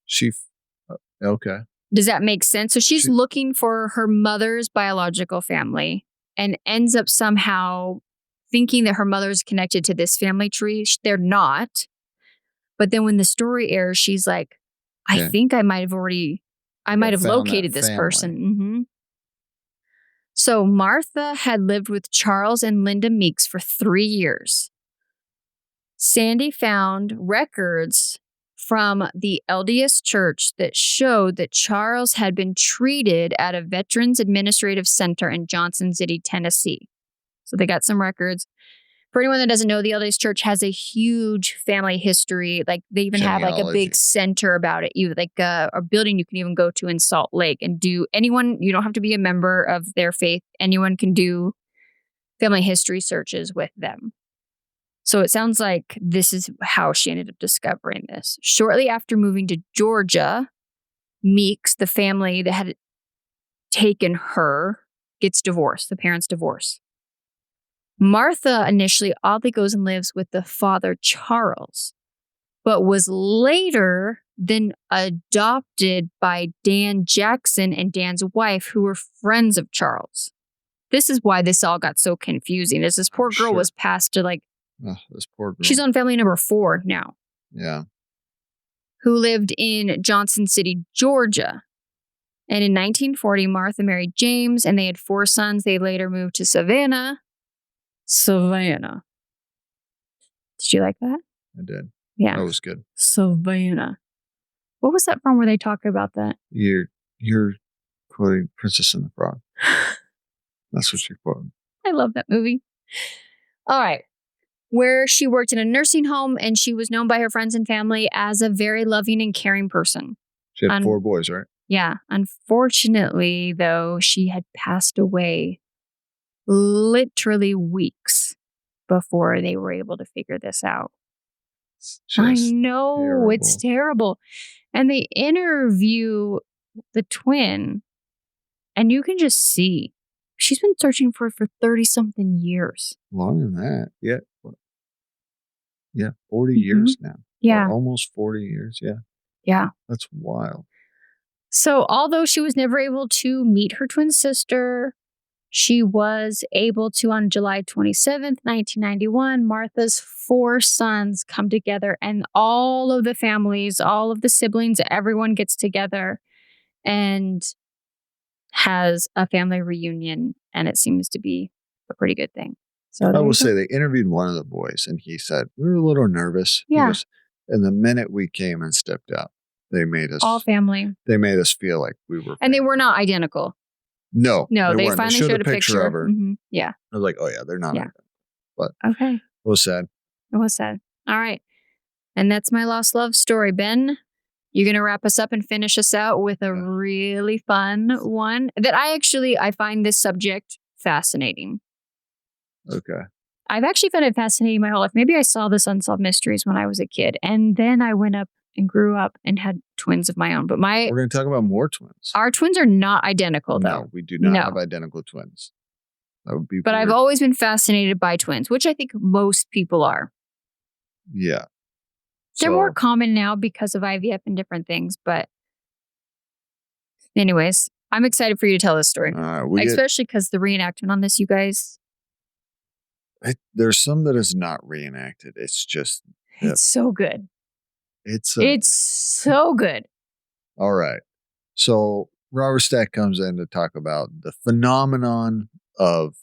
Okay. Does that make sense? So she's looking for her mother's biological family and ends up somehow thinking that her mother's connected to this family tree. They're not. But then when the story airs, she's like, I think I might have located this person. Mm-hmm. So Martha had lived with Charles and Linda Meeks for 3 years. Sandy found records from the LDS Church that showed that Charles had been treated at a Veterans Administrative Center in Johnson City, Tennessee. So they got some records. For anyone that doesn't know, the LDS Church has a huge family history. Like they even have like a big center about it. You like a building you can even go to in Salt Lake and you don't have to be a member of their faith. Anyone can do family history searches with them. So it sounds like this is how she ended up discovering this. Shortly after moving to Georgia, Meeks, the family that had taken her, gets divorced. The parents divorce. Martha initially oddly goes and lives with the father, Charles, but was later then adopted by Dan Jackson and Dan's wife, who were friends of Charles. This is why this all got so confusing, as this poor girl was passed to this poor girl. She's on family number 4 now. Yeah. Who lived in Johnson City, Georgia. And in 1940, Martha married James, and they had 4 sons. They later moved to Savannah. Did you like that? I did. Yeah. That was good. Savannah. What was that from where they talk about that? You're quoting Princess and the Frog. That's what you're quoting. I love that movie. All right. Where she worked in a nursing home, and she was known by her friends and family as a very loving and caring person. She had 4 boys, right? Yeah. Unfortunately, though, she had passed away literally weeks before they were able to figure this out. I know, terrible. It's terrible. And they interview the twin, and you can just see she's been searching for 30-something years. Longer than that. Yeah. Yeah, 40 years now. Yeah. Or almost 40 years, yeah. Yeah. That's wild. So, although she was never able to meet her twin sister, she was able to, on July 27th, 1991, Martha's 4 sons come together, and all of the families, all of the siblings, everyone gets together and has a family reunion, and it seems to be a pretty good thing. So I will say they interviewed one of the boys, and he said, we were a little nervous. Yeah. He goes, and the minute we came and stepped out, they made us all family. They made us feel like we were. And they were not identical. No, they weren't. finally showed a picture of her. Mm-hmm. Yeah, I was like, oh yeah, they're not. Yeah. But okay, it was sad. It was sad. All right, and that's my lost love story. Ben, you're gonna wrap us up and finish us out with a really fun one that I find this subject fascinating. Okay. I've actually found it fascinating my whole life. Maybe I saw this Unsolved Mysteries when I was a kid, and then I went up and grew up and had twins of my own. But we're going to talk about more twins. Our twins are not identical, though. No, we do not have identical twins. That would be. But weird. I've always been fascinated by twins, which I think most people are. Yeah. They're more common now because of IVF and different things. But anyways, I'm excited for you to tell this story. Especially because the reenactment on this, you guys. There's some that is not reenacted. It's just. It's so good. It's so good. All right. So Robert Stack comes in to talk about the phenomenon of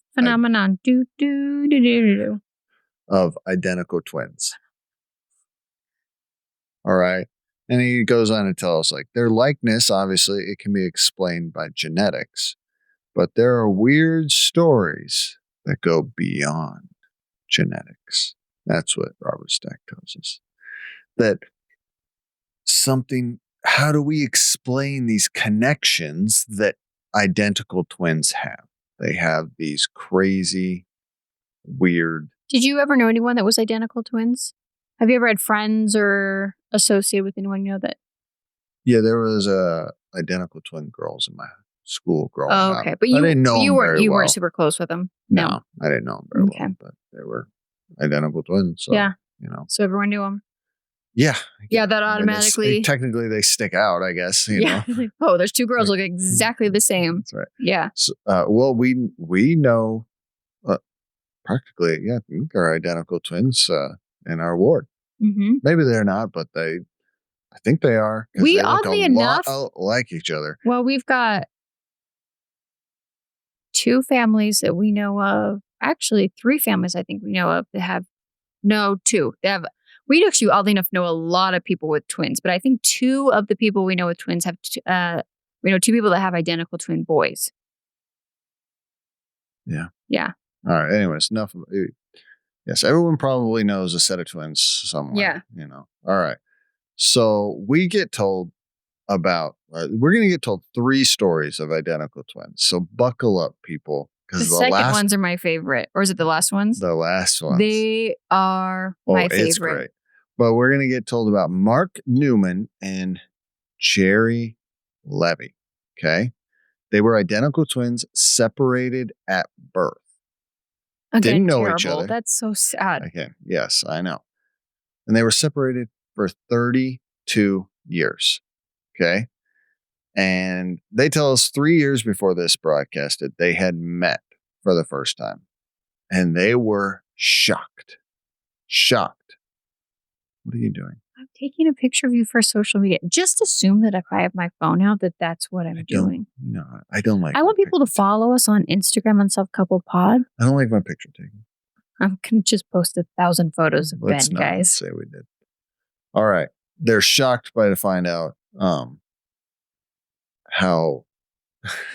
of identical twins. All right. And he goes on to tell us, like, their likeness, obviously, it can be explained by genetics, but there are weird stories that go beyond genetics. That's what Robert Stack tells us. That how do we explain these connections that identical twins have? They have these crazy, weird. Did you ever know anyone that was identical twins? Have you ever had friends or associated with anyone you know that? Yeah, there was identical twin girls in my school growing up. Okay, but I didn't know you weren't well. super close with them. No, I didn't know them very well, but they were identical twins. So, yeah, so everyone knew them. Yeah. Yeah, that automatically. Technically, they stick out, I guess. You know. Oh, there's 2 girls look exactly the same. That's right. Yeah. So, well, we know practically, I think they're identical twins in our ward. Mm-hmm. Maybe they're not, but I think they are. We they oddly enough like each other. Well, we've got 2 families that we know of. Actually, 3 families I think we know of that have. No, 2. They have. We actually, oddly enough, know a lot of people with twins, but I think 2 of the people we know with twins have, we know 2 people that have identical twin boys. Yeah. Yeah. All right. Anyways, enough. Yes, everyone probably knows a set of twins somewhere. Yeah. All right. So we get told about, we're going to get told 3 stories of identical twins. So buckle up, people. The second ones are my favorite. Or is it the last ones? The last ones. They are my favorite. It's great. But we're going to get told about Mark Newman and Jerry Levy. Okay. They were identical twins, separated at birth. Again, didn't know terrible. Each other. That's so sad. Okay. Yes, I know. And they were separated for 32 years. Okay. And they tell us 3 years before this broadcasted, they had met for the first time. And they were shocked. Shocked. What are you doing? I'm taking a picture of you for social media. Just assume that if I have my phone out, that's what I'm doing. No, I don't like. I want people to follow us on Instagram on Unsolvedcouple Pod. I don't like my picture taken. I'm going to just post 1,000 photos of Let's Ben, not guys. Say we did. All right. They're shocked by to find out how.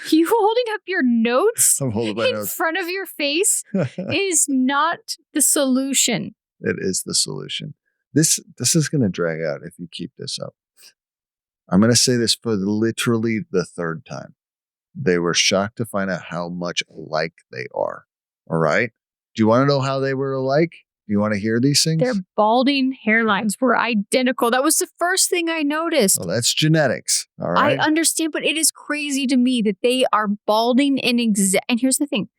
You holding up your notes I'm holding my in notes. front of your face is not the solution. It is the solution. This is going to drag out if you keep this up. I'm going to say this for literally the 3rd time. They were shocked to find out how much alike they are. All right. Do you want to know how they were alike? Do you want to hear these things? Their balding hairlines were identical. That was the first thing I noticed. Well, that's genetics. All right. I understand, but it is crazy to me that they are balding and here's the thing.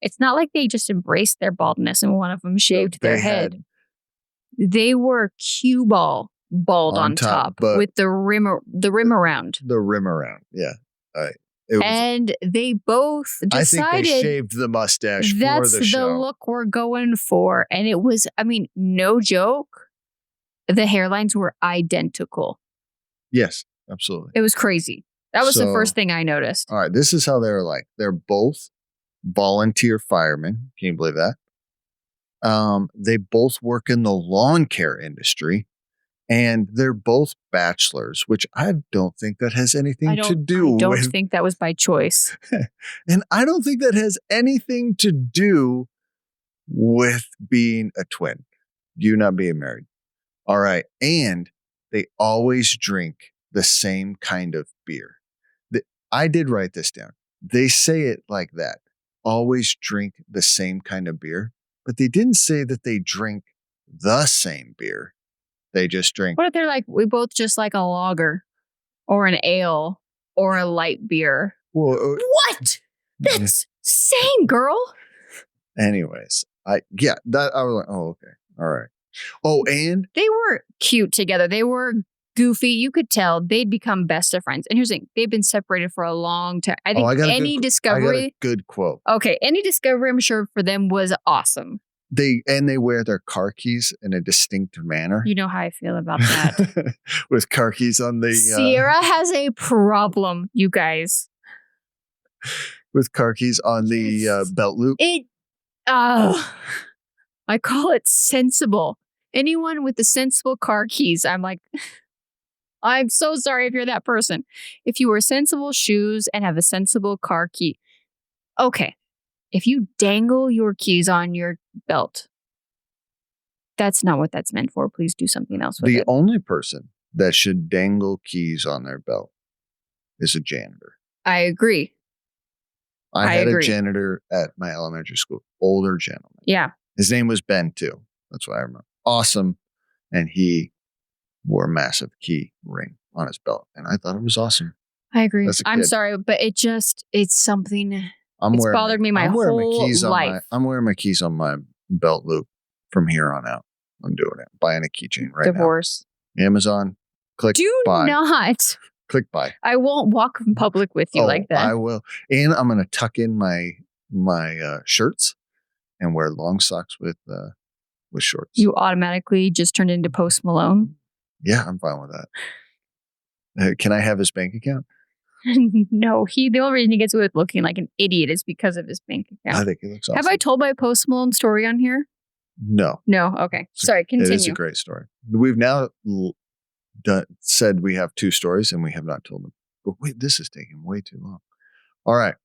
It's not like they just embraced their baldness and one of them shaved their head. They were cue ball. bald on top but with the rim around. The rim around, yeah. And they both decided I think they shaved the mustache that's for the show. the look we're going for. And it was, I mean, no joke. The hairlines were identical. Yes, absolutely. It was crazy. That was the first thing I noticed. All right, this is how they're like. They're both volunteer firemen. Can you believe that? They both work in the lawn care industry. And they're both bachelors, which I don't think that has anything to do with. I don't think that was by choice. And I don't think that has anything to do with being a twin. You not being married. All right. And they always drink the same kind of beer. I did write this down. They say it like that. Always drink the same kind of beer. But they didn't say that they drink the same beer. They just drink. What if they're like, we both just like a lager or an ale or a light beer? Well, what? That's insane, girl. Anyways, I was like, oh, okay. All right. Oh, and they were cute together. They were goofy. You could tell they'd become best of friends. And here's the thing, they've been separated for a long time. I think I got a good quote. Okay. Any discovery, I'm sure, for them was awesome. They wear their car keys in a distinct manner. You know how I feel about that. With car keys on the... Sierra has a problem, you guys. With car keys on the belt loop. I call it sensible. Anyone with the sensible car keys, I'm like, I'm so sorry if you're that person. If you wear sensible shoes and have a sensible car key. Okay. If you dangle your keys on your belt, that's not what that's meant for. Please do something else with it. The only person that should dangle keys on their belt is a janitor. I agree. I had a janitor at my elementary school, older gentleman. Yeah. His name was Ben too. That's what I remember. Awesome. And he wore a massive key ring on his belt. And I thought it was awesome. I agree. I'm sorry, but it's something... It's bothered me my whole life. I'm wearing my keys on my belt loop from here on out. I'm doing it. Buying a keychain right Divorce. now. Amazon. Click buy. Do not. Click buy. I won't walk in public with you like that. I will. And I'm going to tuck in my shirts and wear long socks with shorts. You automatically just turned into Post Malone? Yeah, I'm fine with that. Can I have his bank account? No, the only reason he gets away with looking like an idiot is because of his bank account. I think he looks awesome. Have I told my Post Malone story on here? No. No? Okay. Sorry, continue. It is a great story. We've now said we have 2 stories and we have not told them. But wait, this is taking way too long. All right.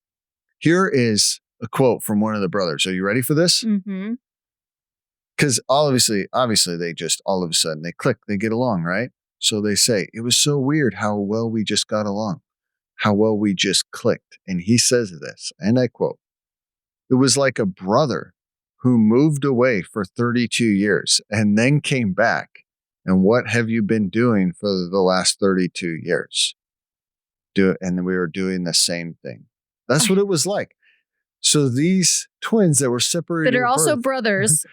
Here is a quote from one of the brothers. Are you ready for this? Mm-hmm. Because obviously they just all of a sudden they click, they get along, right? So they say, it was so weird how well we just got along. How well we just clicked. And he says this, and I quote, "It was like a brother who moved away for 32 years and then came back. And what have you been doing for the last 32 years? And then we were doing the same thing." That's what it was like. So these twins that were separated. That are also brothers.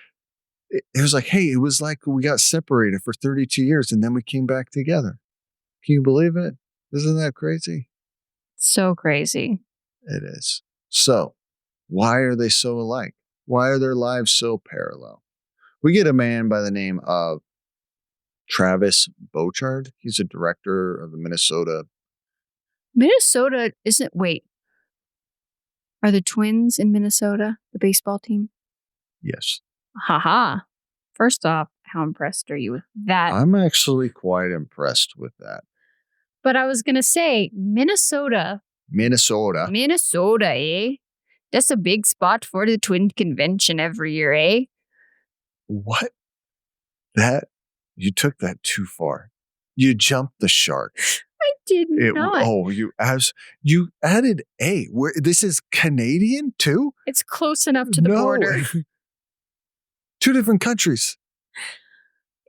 It was like, hey, it was like we got separated for 32 years and then we came back together. Can you believe it? Isn't that crazy? So crazy. It is. So why are they so alike? Why are their lives so parallel? We get a man by the name of Travis Bochard. He's a director of the Minnesota. Minnesota isn't, wait. Are the Twins in Minnesota, the baseball team? Yes. Haha. First off, how impressed are you with that? I'm actually quite impressed with that. But I was going to say, Minnesota, eh? That's a big spot for the Twin Convention every year, eh? What? You took that too far. You jumped the shark. I did not. Oh, you added a. This is Canadian too? It's close enough to the border. 2 different countries.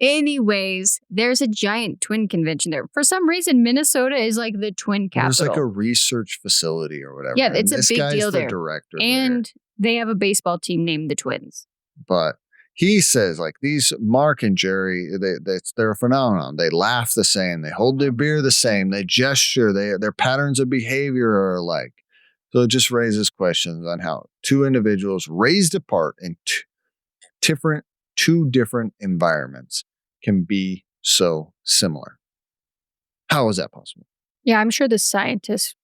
Anyways, there's a giant twin convention there. For some reason, Minnesota is like the twin capital. There's like a research facility or whatever. Yeah, it's a big deal there. Director and they have a baseball team named the Twins. But he says, like, these Mark and Jerry, they're a phenomenon. They laugh the same. They hold their beer the same. They gesture. Their patterns of behavior are alike. So it just raises questions on how two individuals raised apart in two different environments can be so similar. How is that possible? Yeah, I'm sure the scientist,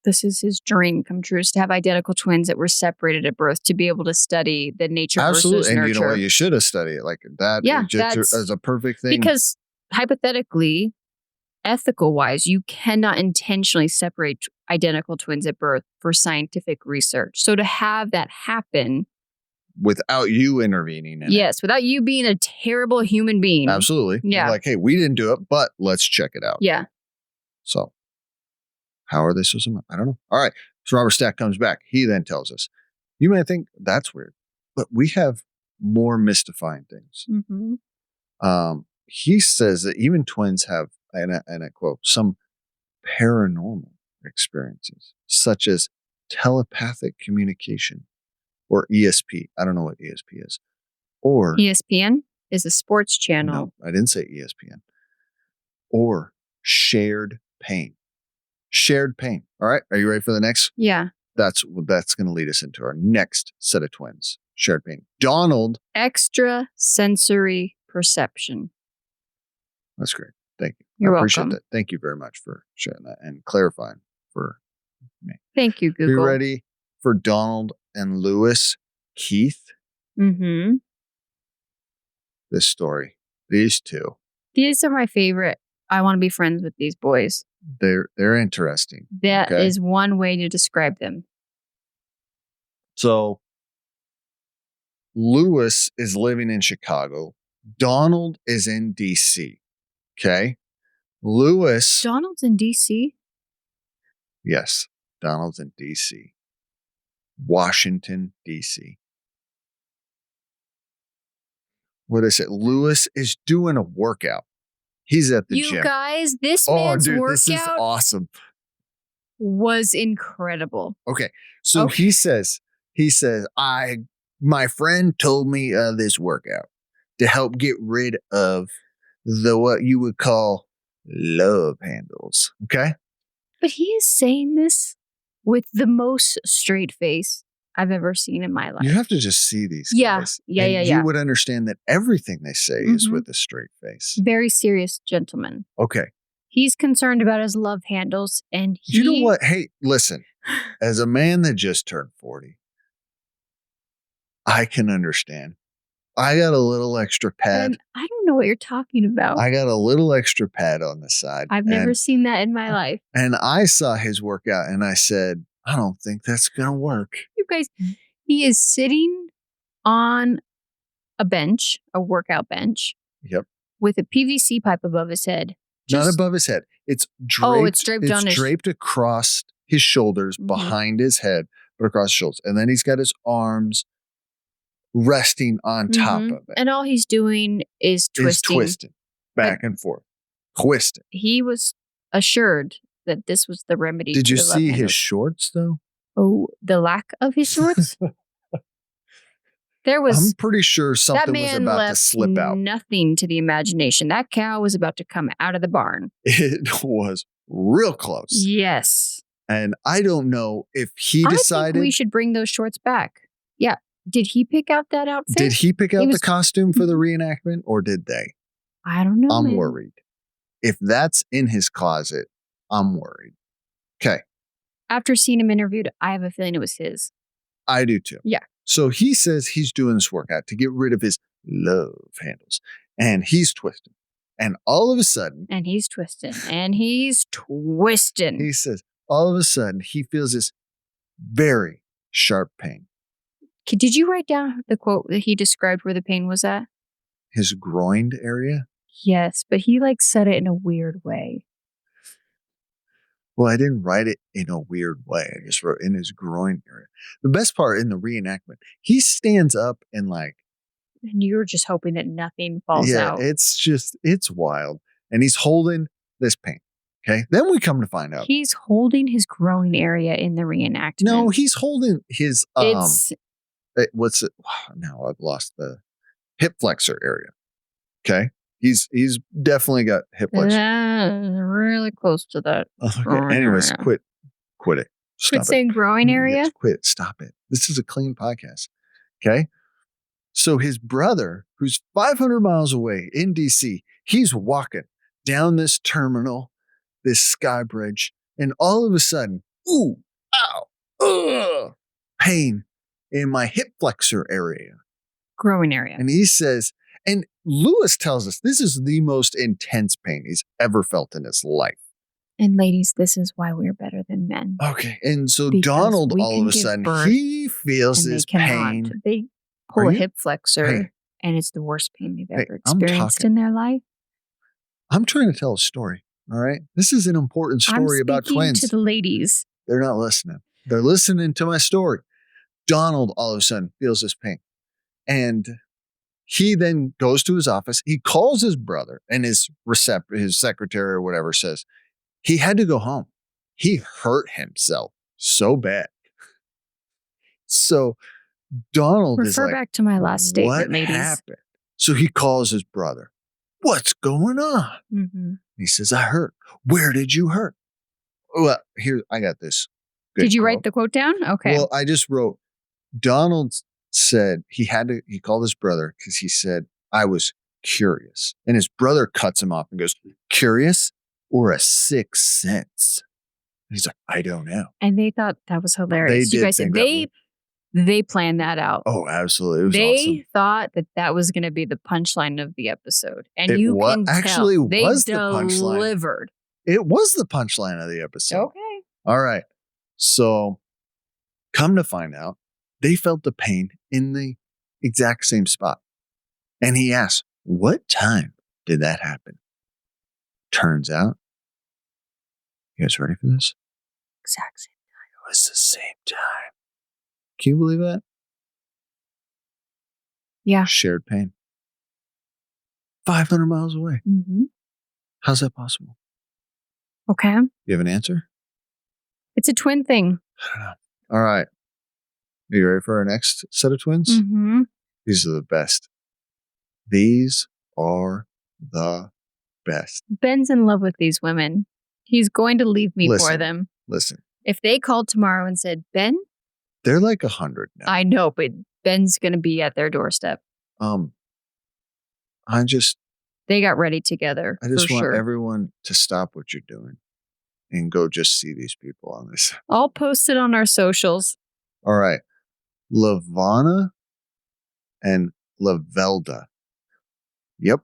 this is his dream come true, is to have identical twins that were separated at birth to be able to study the nature Absolutely. versus And nurture. you know what? You should have studied it like that. Yeah, Just as a perfect thing. Because hypothetically, ethical wise, you cannot intentionally separate identical twins at birth for scientific research. So to have that happen without you intervening in it. Yes, without you being a terrible human being. Absolutely. Yeah. Like, hey, we didn't do it, but let's check it out. Yeah. So how are they so similar? I don't know. All right. So Robert Stack comes back. He then tells us, you may think that's weird, but we have more mystifying things. Mm-hmm. He says that even twins have, and I quote, some paranormal experiences, such as telepathic communication or ESP. I don't know what ESP is. Or ESPN is a sports channel. No, I didn't say ESPN. Or shared pain. Shared pain. All right. Are you ready for the next? Yeah. That's going to lead us into our next set of twins. Shared pain. Donald. Extrasensory perception. That's great. Thank you. You're I appreciate welcome. that. Thank you very much for sharing that and clarifying for me. Thank you, Google. Are you ready for Donald and Lewis Keith? Mm-hmm. This story. These two. These are my favorite. I want to be friends with these boys. They're interesting. That is one way to describe them. So Lewis is living in Chicago. Donald is in DC. Okay. Donald's in DC? Yes. Donald's in DC. Washington, DC. What is it? Lewis is doing a workout. He's at the gym. You guys, this man's workout this is awesome. Was incredible. Okay. So he says, my friend told me this workout to help get rid of what you would call love handles. Okay. But he is saying this with the most straight face I've ever seen in my life. You have to just see these guys. Yeah. You would understand that everything they say is with a straight face. Very serious gentleman. Okay. He's concerned about his love handles, and you know what? Hey, listen, as a man that just turned 40, I can understand. I got a little extra pad. I don't know what you're talking about. I got a little extra pad on the side. I've never seen that in my life. And I saw his workout and I said, I don't think that's going to work. You guys, he is sitting on a bench, a workout bench. Yep. With a PVC pipe above his head. Not above his head. It's draped. It's draped across his shoulders, behind his head, but across his shoulders. And then he's got his arms resting on top of it. And all he's doing is twisting. He's twisting back and forth. Twisting. He was assured that this was the remedy. Did you see his shorts, though? Oh, the lack of his shorts? I'm pretty sure something was about to slip out. Nothing to the imagination. That cow was about to come out of the barn. It was real close. Yes. And I don't know if he decided. I think we should bring those shorts back. Yeah. Did he pick out that outfit? Did he pick out the costume for the reenactment, or did they? I don't know. I'm worried. If that's in his closet, I'm worried. Okay. After seeing him interviewed, I have a feeling it was his. I do too. Yeah. So he says he's doing this workout to get rid of his love handles. And he's twisting. And all of a sudden. And he's twisting. And he's twisting. He says all of a sudden he feels this very sharp pain. Did you write down the quote that he described where the pain was at? His groined area? Yes, but he said it in a weird way. Well, I didn't write it in a weird way. I just wrote in his groin area. The best part in the reenactment, he stands up and And you're just hoping that nothing falls out. Yeah, it's wild. And he's holding this paint. Okay. Then we come to find out. He's holding his groin area in the reenactment. No, he's holding his, what's it? now I've lost the hip flexor area. Okay. He's definitely got hip flexor. Really close to that. Okay. Anyways, quit it. Stop Quit saying growing area? Yes, quit. Stop it. This is a clean podcast. Okay. So his brother, who's 500 miles away in DC, he's walking down this terminal, this sky bridge, and all of a sudden, ooh, ow, ugh, pain in my hip flexor area. Growing area. And he says, and Lewis tells us this is the most intense pain he's ever felt in his life. And ladies, this is why we're better than men. Okay. And so Donald, all of a sudden, he feels this pain. They pull a hip flexor, and it's the worst pain they've ever experienced in their life. I'm trying to tell a story. All right. This is an important story about twins. To the ladies. They're not listening. They're listening to my story. Donald, all of a sudden, feels this pain. And he then goes to his office. He calls his brother, and his secretary or whatever says, he had to go home. He hurt himself so bad. So Donald is like, back to my last statement, ladies. What happened? So he calls his brother. What's going on? Mm-hmm. He says, I hurt. Where did you hurt? Well, here, I got this. Did you write the quote down? Okay. Well, I just wrote, Donald said he called his brother because he said, I was curious. And his brother cuts him off and goes, curious or a sixth sense? He's like, I don't know. And they thought that was hilarious. You guys said they planned that out. Oh, absolutely. It was they awesome. Thought that was going to be the punchline of the episode. And it you can actually tell they was delivered. It was the punchline of the episode. Okay. All right. So come to find out, they felt the pain in the exact same spot. And he asked, what time did that happen? Turns out, you guys ready for this? Exact same time. It was the same time. Can you believe that? Yeah. Shared pain. 500 miles away. Mm-hmm. How's that possible? Okay. You have an answer? It's a twin thing. I don't know. All right. Are you ready for our next set of twins? Mm-hmm. These are the best. These are the best. Ben's in love with these women. He's going to leave me for them. Listen. If they called tomorrow and said, Ben? They're like 100 now. I know, but Ben's going to be at their doorstep. They got ready together. I just want everyone to stop what you're doing and go just see these people on this. I'll post it on our socials. All right. Lavana and Lavelda. Yep.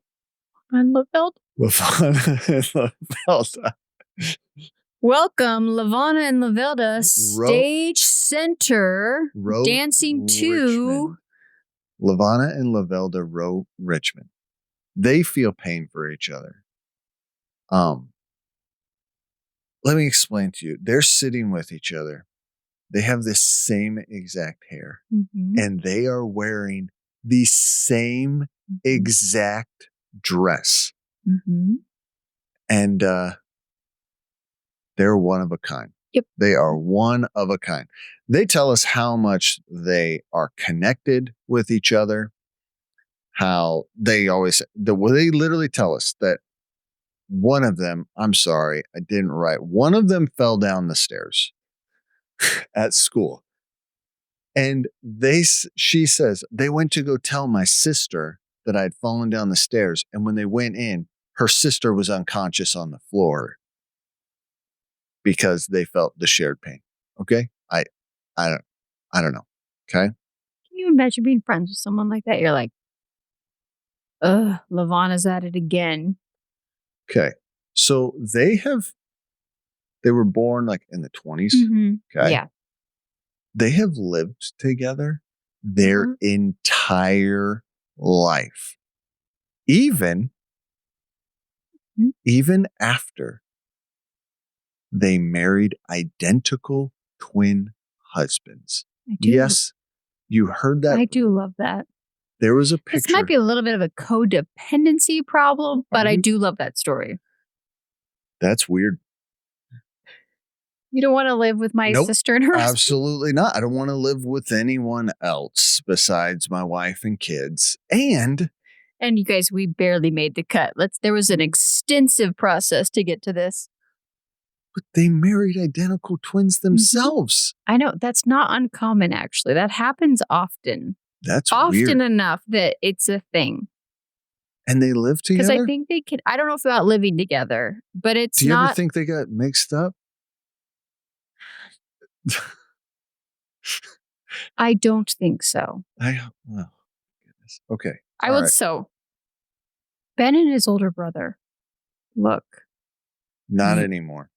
And Lavelda? Lavana and Lavelda. Welcome, Lavana and Lavelda, Stage Center, dancing to... Lavana and Lavelda row Richmond. They feel pain for each other. Let me explain to you. They're sitting with each other. They have the same exact hair. Mm-hmm. And they are wearing the same exact dress. Mm-hmm. And they're one of a kind. Yep. They are one of a kind. They tell us how much they are connected with each other. How they they literally tell us that one of them, I'm sorry, I didn't write. One of them fell down the stairs at school. And she says, they went to go tell my sister that I'd fallen down the stairs. And when they went in, her sister was unconscious on the floor because they felt the shared pain. Okay. I don't know. Okay. Can you imagine being friends with someone like that? You're like, ugh, Lavana's at it again. Okay. So they were born like in the 20s. Mm-hmm. Okay. Yeah. They have lived together their entire life. Even after they married identical twin husbands. Yes, you heard that. I do love that. There was a picture. This might be a little bit of a codependency problem, but I do love that story. That's weird. You don't want to live with my Nope, sister and her husband? absolutely not. I don't want to live with anyone else besides my wife and kids. And you guys, we barely made the cut. There was an extensive process to get to this. but they married identical twins themselves. I know that's not uncommon, actually. That happens often. That's Often weird. enough that it's a thing. And they live together? Because I think they can. I don't know about living together, but it's Do you not. ever think they got mixed up? I don't think so. Oh, goodness. Okay. I would so. Ben and his older brother. Look. Not anymore.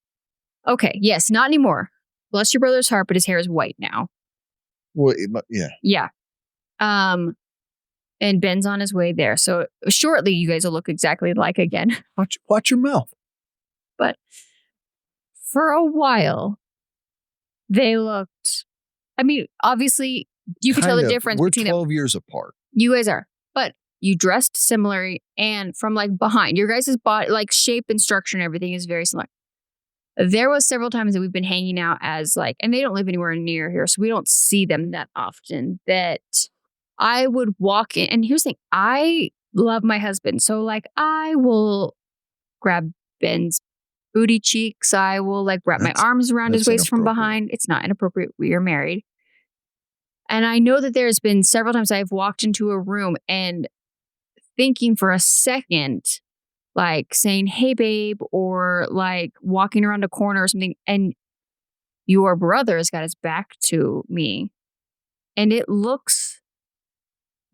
Okay. Yes, not anymore. Bless your brother's heart, but his hair is white now. Well, yeah. Yeah. And Ben's on his way there. So shortly, you guys will look exactly alike again. Watch your mouth. But for a while, they looked. I mean, obviously, you could tell the difference between them. We're 12 years apart. You guys are. But you dressed similarly, and from like behind, your guys' body, like shape and structure and everything is very similar. There was several times that we've been hanging out as like, and they don't live anywhere near here, so we don't see them that often, that I would walk in. And here's the thing, I love my husband. So like, I will grab Ben's booty cheeks. I will like wrap my arms around his waist from behind. It's not inappropriate. We are married. And I know that there's been several times I've walked into a room and thinking for a second, like saying, hey, babe, or like walking around a corner or something. And your brother has got his back to me. And it looks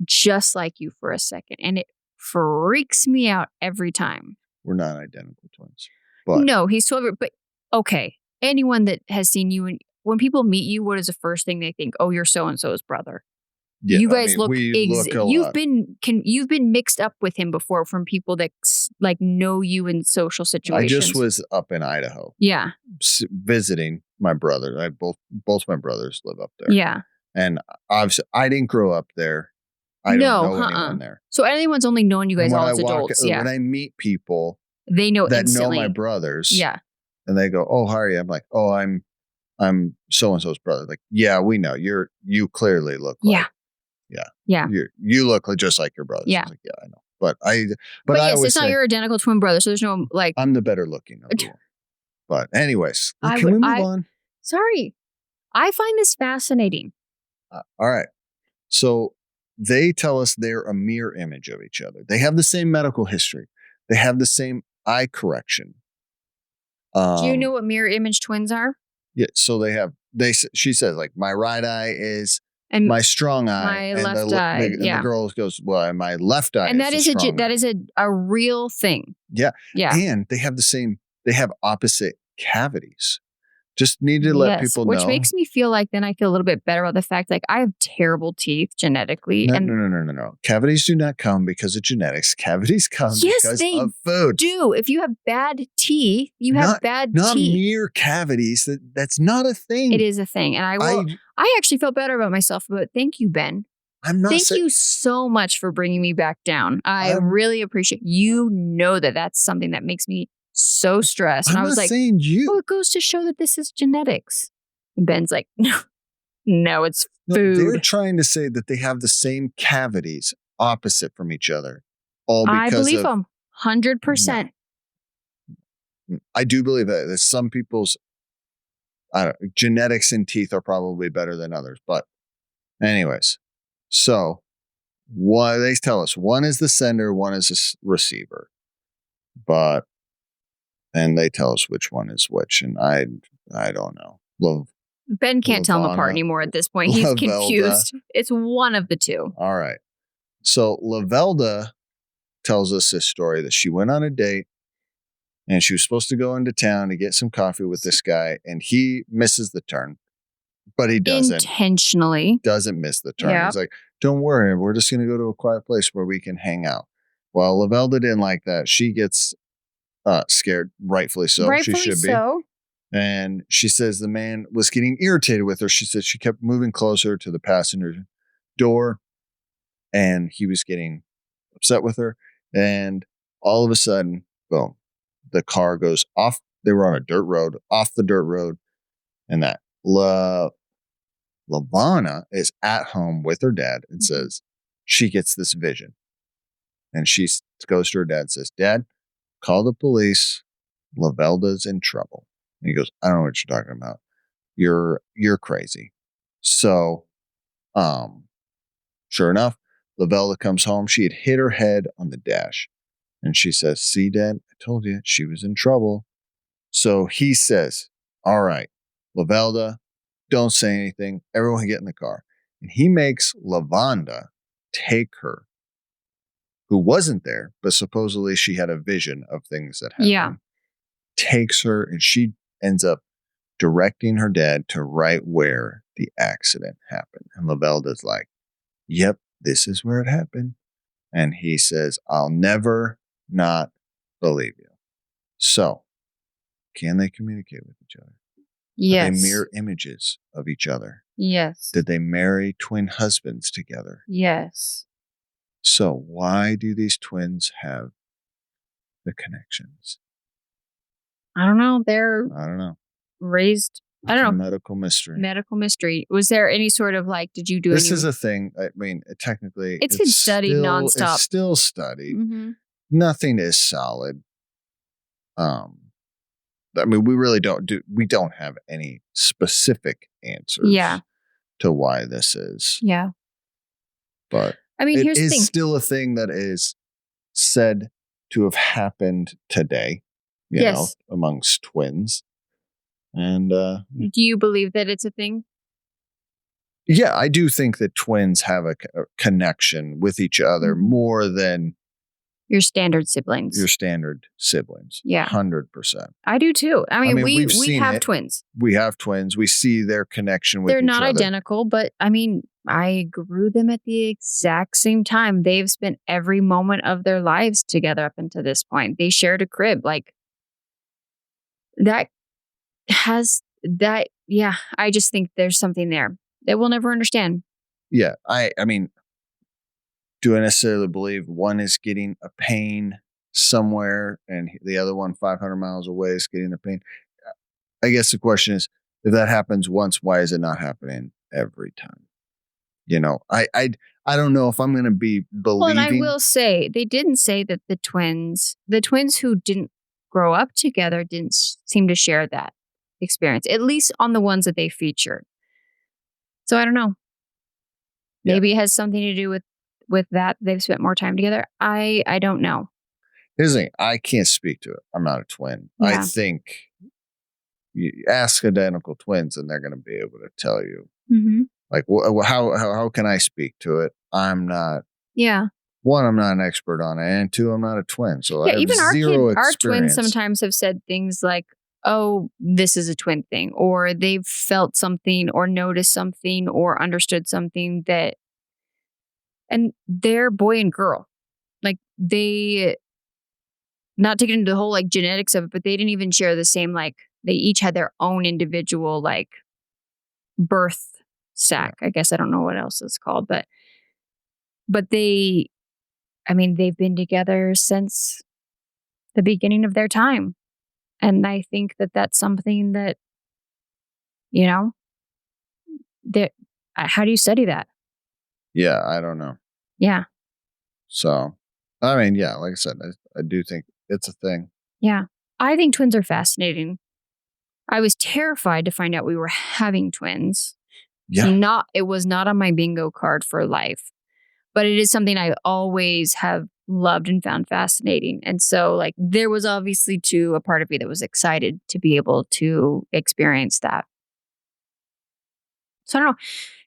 just like you for a second. And it freaks me out every time. We're not identical twins. But no, he's 12. But okay. Anyone that has seen you, and when people meet you, what is the first thing they think? Oh, you're so-and-so's brother. Yeah, you guys look you've been mixed up with him before from people that like know you in social situations. I just was up in Idaho. Yeah. Visiting my brother. Both my brothers live up there. Yeah. And obviously I didn't grow up there. I don't know anyone there. So anyone's only known you guys all as adults. Yeah. When I meet people they know that instantly. know my brothers. Yeah. And they go, oh, how are you? I'm like, oh, I'm so-and-so's brother. Like, yeah, we know. You clearly look like. Yeah. You look just like your brother. Yeah. Like, yeah, I know. But yes, it's not your identical twin brother. So there's no like. I'm the better looking of you. But anyways, can we move on? Sorry. I find this fascinating. All right. So they tell us they're a mirror image of each other. They have the same medical history. They have the same eye correction. Do you know what mirror image twins are? Yeah. So she says like my right eye is and my strong eye, my left eye. And the girl goes, well, my left eye. And that is a real thing. Yeah. Yeah. And they have opposite cavities. Just need to let people know. Which makes me feel like then I feel a little bit better about the fact like I have terrible teeth genetically. No. Cavities do not come because of genetics. Cavities come because of food. Do. If you have bad teeth, you have bad teeth. Not mere cavities. That's not a thing. It is a thing. And I actually felt better about myself, but thank you, Ben. Thank you so much for bringing me back down. I really appreciate you know that's something that makes me so stressed. And I was like, well, it goes to show that this is genetics. And Ben's like, no, it's food. They're trying to say that they have the same cavities opposite from each other. All because I believe them 100%. I do believe that some people's genetics and teeth are probably better than others. But anyways, so what they tell us, one is the sender, one is the receiver. And they tell us which one is which. And I don't know. Ben can't tell them apart anymore at this point. He's confused. It's one of the two. All right. So Lavelda tells us this story that she went on a date and she was supposed to go into town to get some coffee with this guy. And he misses the turn, but he doesn't. Intentionally. Doesn't miss the turn. Yep. He's like, don't worry. We're just going to go to a quiet place where we can hang out. Well, Lavelda didn't like that. She gets scared, rightfully so. She should be. And she says the man was getting irritated with her. She said she kept moving closer to the passenger door and he was getting upset with her. And all of a sudden, boom, the car goes off. They were on a dirt road, off the dirt road, And that Lavana is at home with her dad and says she gets this vision. And she goes to her dad and says, Dad, call the police. Lavelda's in trouble. And he goes, I don't know what you're talking about. You're crazy. So, sure enough, Lavelda comes home. She had hit her head on the dash. And she says, see, Dad, I told you she was in trouble. So he says, all right, Lavelda, don't say anything. Everyone get in the car. And he makes Lavanda take her, who wasn't there, but supposedly she had a vision of things that happened. Yeah. Takes her, and she ends up directing her dad to right where the accident happened. And Lavelda's like, yep, this is where it happened. And he says, I'll never not believe you. So, can they communicate with each other? Yes. Are they mirror images of each other? Yes. Did they marry twin husbands together? Yes. So, why do these twins have the connections? I don't know. I don't know. Raised. I don't know. Medical mystery. Medical mystery. Was there any sort of like, did you do this is a thing. I mean, technically, it's been studied nonstop. It's still studied. Mm-hmm. Nothing is solid. I mean, we don't have any specific answers to why this is. Yeah. But I mean, here's the thing. It is still a thing that is said to have happened today, you know, amongst twins. And do you believe that it's a thing? Yeah, I do think that twins have a connection with each other more than your standard siblings. Yeah. 100%. I do too. I mean we have twins. We have twins. We see their connection with each other. They're not identical, but I mean, I grew them at the exact same time. They've spent every moment of their lives together up until this point. They shared a crib. Like, that has that. Yeah, I just think there's something there that we'll never understand. Yeah, I mean, do I necessarily believe one is getting a pain somewhere and the other one 500 miles away is getting the pain? I guess the question is, if that happens once, why is it not happening every time? You know, I don't know if I'm going to be believing. Well, and I will say, they didn't say that the twins who didn't grow up together didn't seem to share that experience, at least on the ones that they featured. So I don't know. Maybe it has something to do with that. They've spent more time together. I don't know. Here's the thing. I can't speak to it. I'm not a twin. Yeah. I think you ask identical twins and they're going to be able to tell you. Mm-hmm. Like, how can I speak to it? I'm not. Yeah. One, I'm not an expert on it. And two, I'm not a twin. So I have even our twins experience. sometimes have said things like, oh, this is a twin thing, or they've felt something or noticed something or understood something that, and they're boy and girl. Like, they, not to get into the whole like genetics of it, but they didn't even share the same, like, they each had their own individual like birth sac. I guess I don't know what else it's called, but they've been together since the beginning of their time. And I think that that's something that, you know, that, how do you study that? Yeah, I don't know. Yeah. So, I mean, yeah, like I said, I do think it's a thing. Yeah. I think twins are fascinating. I was terrified to find out we were having twins. Yeah. It was not on my bingo card for life, but it is something I always have loved and found fascinating. And so, like, there was obviously too a part of me that was excited to be able to experience that. So I don't know,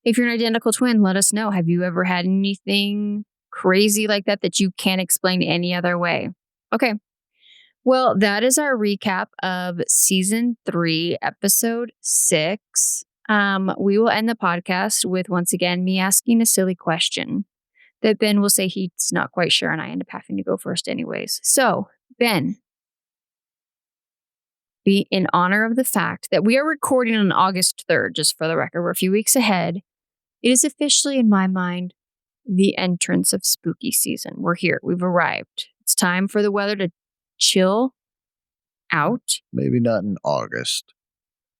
if you're an identical twin, let us know. Have you ever had anything crazy like that you can't explain any other way? Okay. Well, that is our recap of season 3, episode 6. We will end the podcast with, once again, me asking a silly question that Ben will say he's not quite sure, and I end up having to go first anyways. So, Ben, be in honor of the fact that we are recording on August 3rd, just for the record, we're a few weeks ahead. It is officially, in my mind, the entrance of spooky season. We're here. We've arrived. It's time for the weather to chill out. Maybe not in August.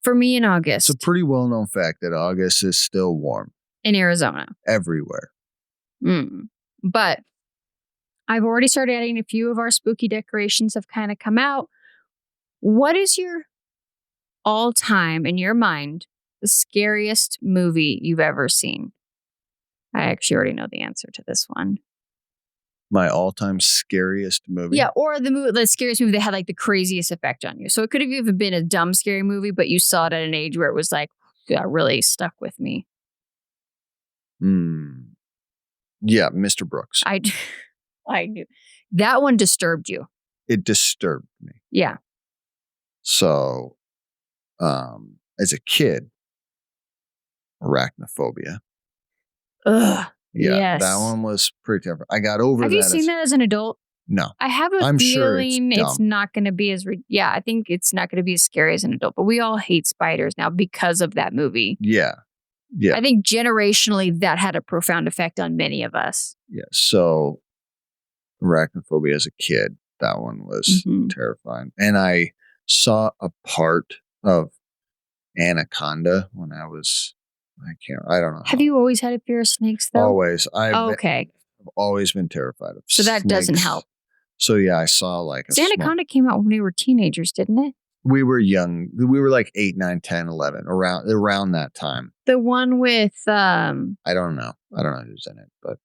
For me in August. It's a pretty well-known fact that August is still warm. In Arizona. Everywhere. But I've already started adding a few of our spooky decorations have kind of come out. What is your all-time, in your mind, the scariest movie you've ever seen? I actually already know the answer to this one. My all-time scariest movie? Yeah, or the scariest movie that had like the craziest effect on you. So it could have even been a dumb, scary movie, but you saw it at an age where it was like, yeah, really stuck with me. Yeah, Mr. Brooks. I knew. That one disturbed you. It disturbed me. Yeah. So, as a kid, arachnophobia. Ugh. Yeah, yes. that one was pretty terrible. I got over that. Have you seen that as an adult? No. I have a feeling it's not going to be as... I think it's not going to be as scary as an adult, but we all hate spiders now because of that movie. Yeah. Yeah. I think generationally that had a profound effect on many of us. Yeah. So, arachnophobia as a kid, that one was terrifying. And I saw a part of Anaconda when I was... I don't know. Have you always had a fear of snakes, though? Always. Okay. I've always been terrified of snakes. So that doesn't help. So yeah, I saw like Anaconda came out when we were teenagers, didn't it? We were young. We were like 8, 9, 10, 11, around that time. The one with I don't know. I don't know who's in it, but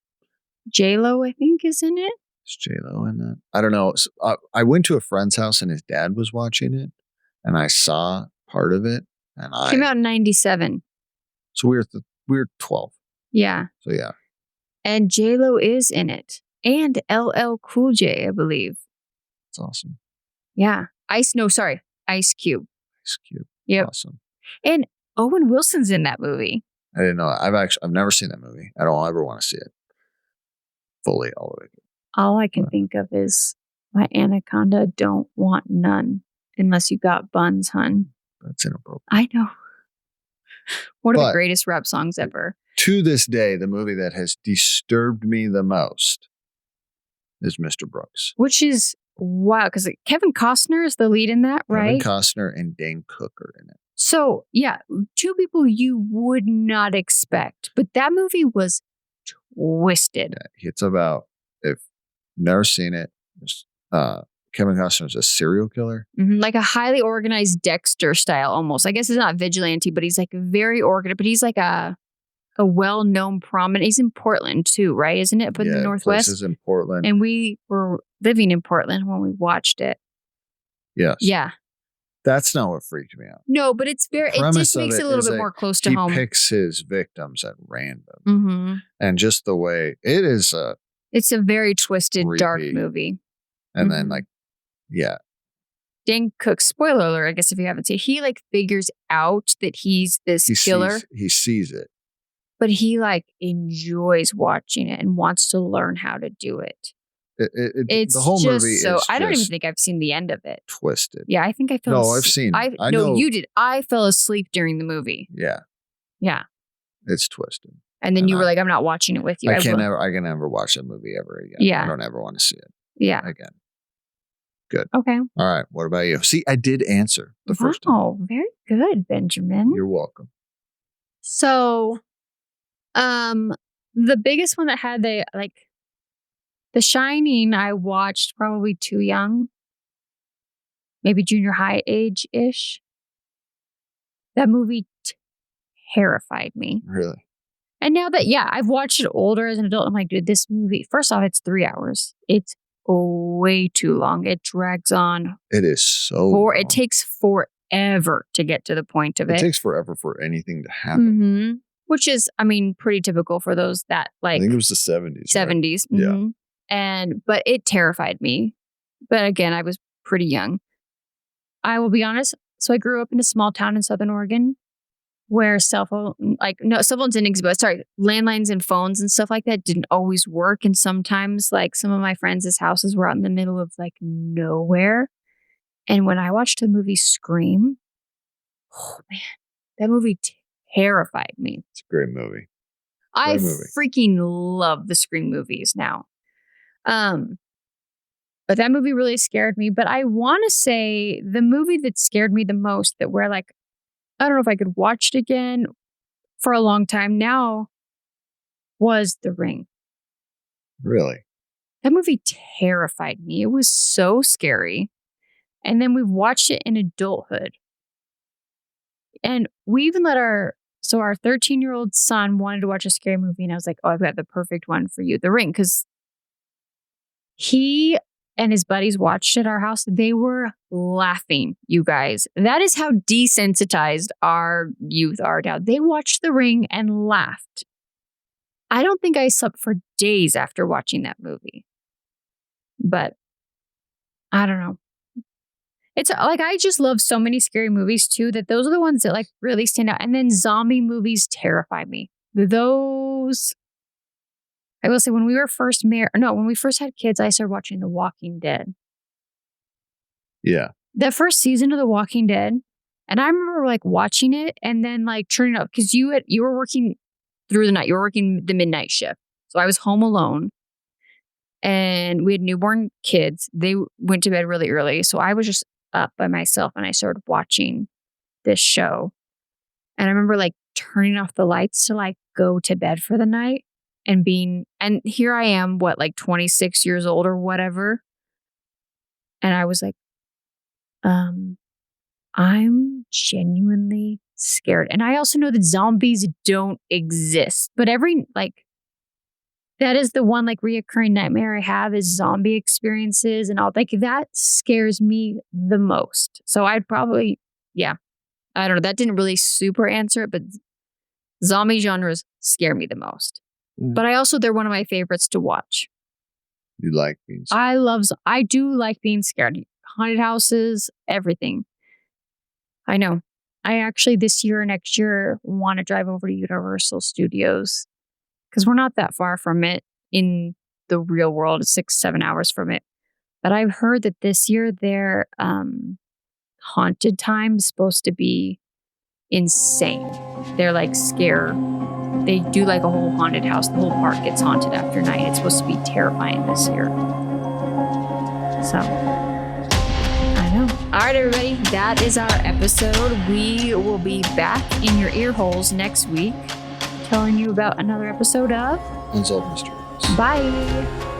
J-Lo, I think, is in it. Is J-Lo in that? I don't know. So, I went to a friend's house and his dad was watching it, and I saw part of it. And came out in 97. So we were 12. Yeah. So yeah. And J-Lo is in it. And LL Cool J, I believe. That's awesome. Yeah. Ice Cube. Ice Cube. Yep. Awesome. And Owen Wilson's in that movie. I didn't know. I've never seen that movie. I don't ever want to see it fully all the way. All I can think of is my Anaconda don't want none unless you got buns, hun. That's inappropriate. I know. One of the greatest rap songs ever. To this day, the movie that has disturbed me the most is Mr. Brooks. Which is wow, because Kevin Costner is the lead in that, right? Kevin Costner and Dane Cook are in it. So, yeah, two people you would not expect. But that movie was twisted. Yeah, it's about, if you've never seen it, Kevin Costner is a serial killer. Like a highly organized Dexter style almost. I guess it's not vigilante, but he's like very organized. But he's like a well-known prominent. He's in Portland too, right? Isn't it? But in the Northwest. Places in Portland. And we were living in Portland when we watched it. Yes. Yeah. That's not what freaked me out. No, but it's it just makes it a little bit more close to home. He picks his victims at random. And just the way it is it's a very twisted, dark movie. And then yeah. Dane Cook, spoiler alert, I guess if you haven't seen, he like figures out that he's this killer. He sees it. But he like enjoys watching it and wants to learn how to do it. It's the whole movie is so. I don't even think I've seen the end of it. Twisted. Yeah, I think I fell. No, I've seen. I know you did. I fell asleep during the movie. Yeah. Yeah. It's twisted. And then you were like, "I'm not watching it with you." I can never watch that movie ever again. Yeah. I don't ever want to see it. Yeah. Again. Good. Okay. All right. What about you? See, I did answer the first time. Oh, very good, Benjamin. You're welcome. So, the biggest one that had The Shining, I watched probably too young, maybe junior high age-ish. That movie terrified me. Really? And now that, I've watched it older as an adult, I'm like, dude, this movie, first off, it's 3 hours. It's way too long. It drags on. It is so long. It takes forever to get to the point of it. It takes forever for anything to happen. Which is, I mean, pretty typical for those that like... I think it was the 70s. 70s. Right? Yeah. But it terrified me. But again, I was pretty young. I will be honest. So I grew up in a small town in Southern Oregon where cell phones didn't exist, but landlines and phones and stuff like that didn't always work. And sometimes like some of my friends' houses were out in the middle of like nowhere. And when I watched the movie Scream, oh man, that movie terrified me. It's a great movie. I freaking love the Scream movies now. But that movie really scared me. But I want to say the movie that scared me the most, that where like I don't know if I could watch it again for a long time now, was The Ring. Really? That movie terrified me. It was so scary. And then we've watched it in adulthood. And we even let our 13-year-old son wanted to watch a scary movie. And I was like, oh, I've got the perfect one for you, The Ring. Because he and his buddies watched at our house. They were laughing, you guys. That is how desensitized our youth are now. They watched The Ring and laughed. I don't think I slept for days after watching that movie. But I don't know. It's like I just love so many scary movies too, that those are the ones that like really stand out. And then zombie movies terrify me. Those, I will say, when we first had kids, I started watching The Walking Dead. Yeah. The first season of The Walking Dead, and I remember like watching it and then like turning up because you were working through the night. You were working the midnight shift, so I was home alone. And we had newborn kids. They went to bed really early. So I was just up by myself and I started watching this show. And I remember like turning off the lights to like go to bed for the night and here I am, 26 years old or whatever. And I was like, I'm genuinely scared. And I also know that zombies don't exist, but that is the one like reoccurring nightmare I have is zombie experiences and all. Like that scares me the most. So I'd probably, I don't know. That didn't really super answer it, but zombie genres scare me the most. Mm. But they're one of my favorites to watch. You like being scared? I do like being scared. Haunted houses, everything. I know. I actually this year or next year want to drive over to Universal Studios. Because we're not that far from it in the real world. It's 6-7 hours from it. But I've heard that this year their haunted time is supposed to be insane. They're like scared. They do like a whole haunted house. The whole park gets haunted after night. It's supposed to be terrifying this year. So, I know. All right, everybody. That is our episode. We will be back in your ear holes next week, telling you about another episode of Unsolved Mysteries. Bye.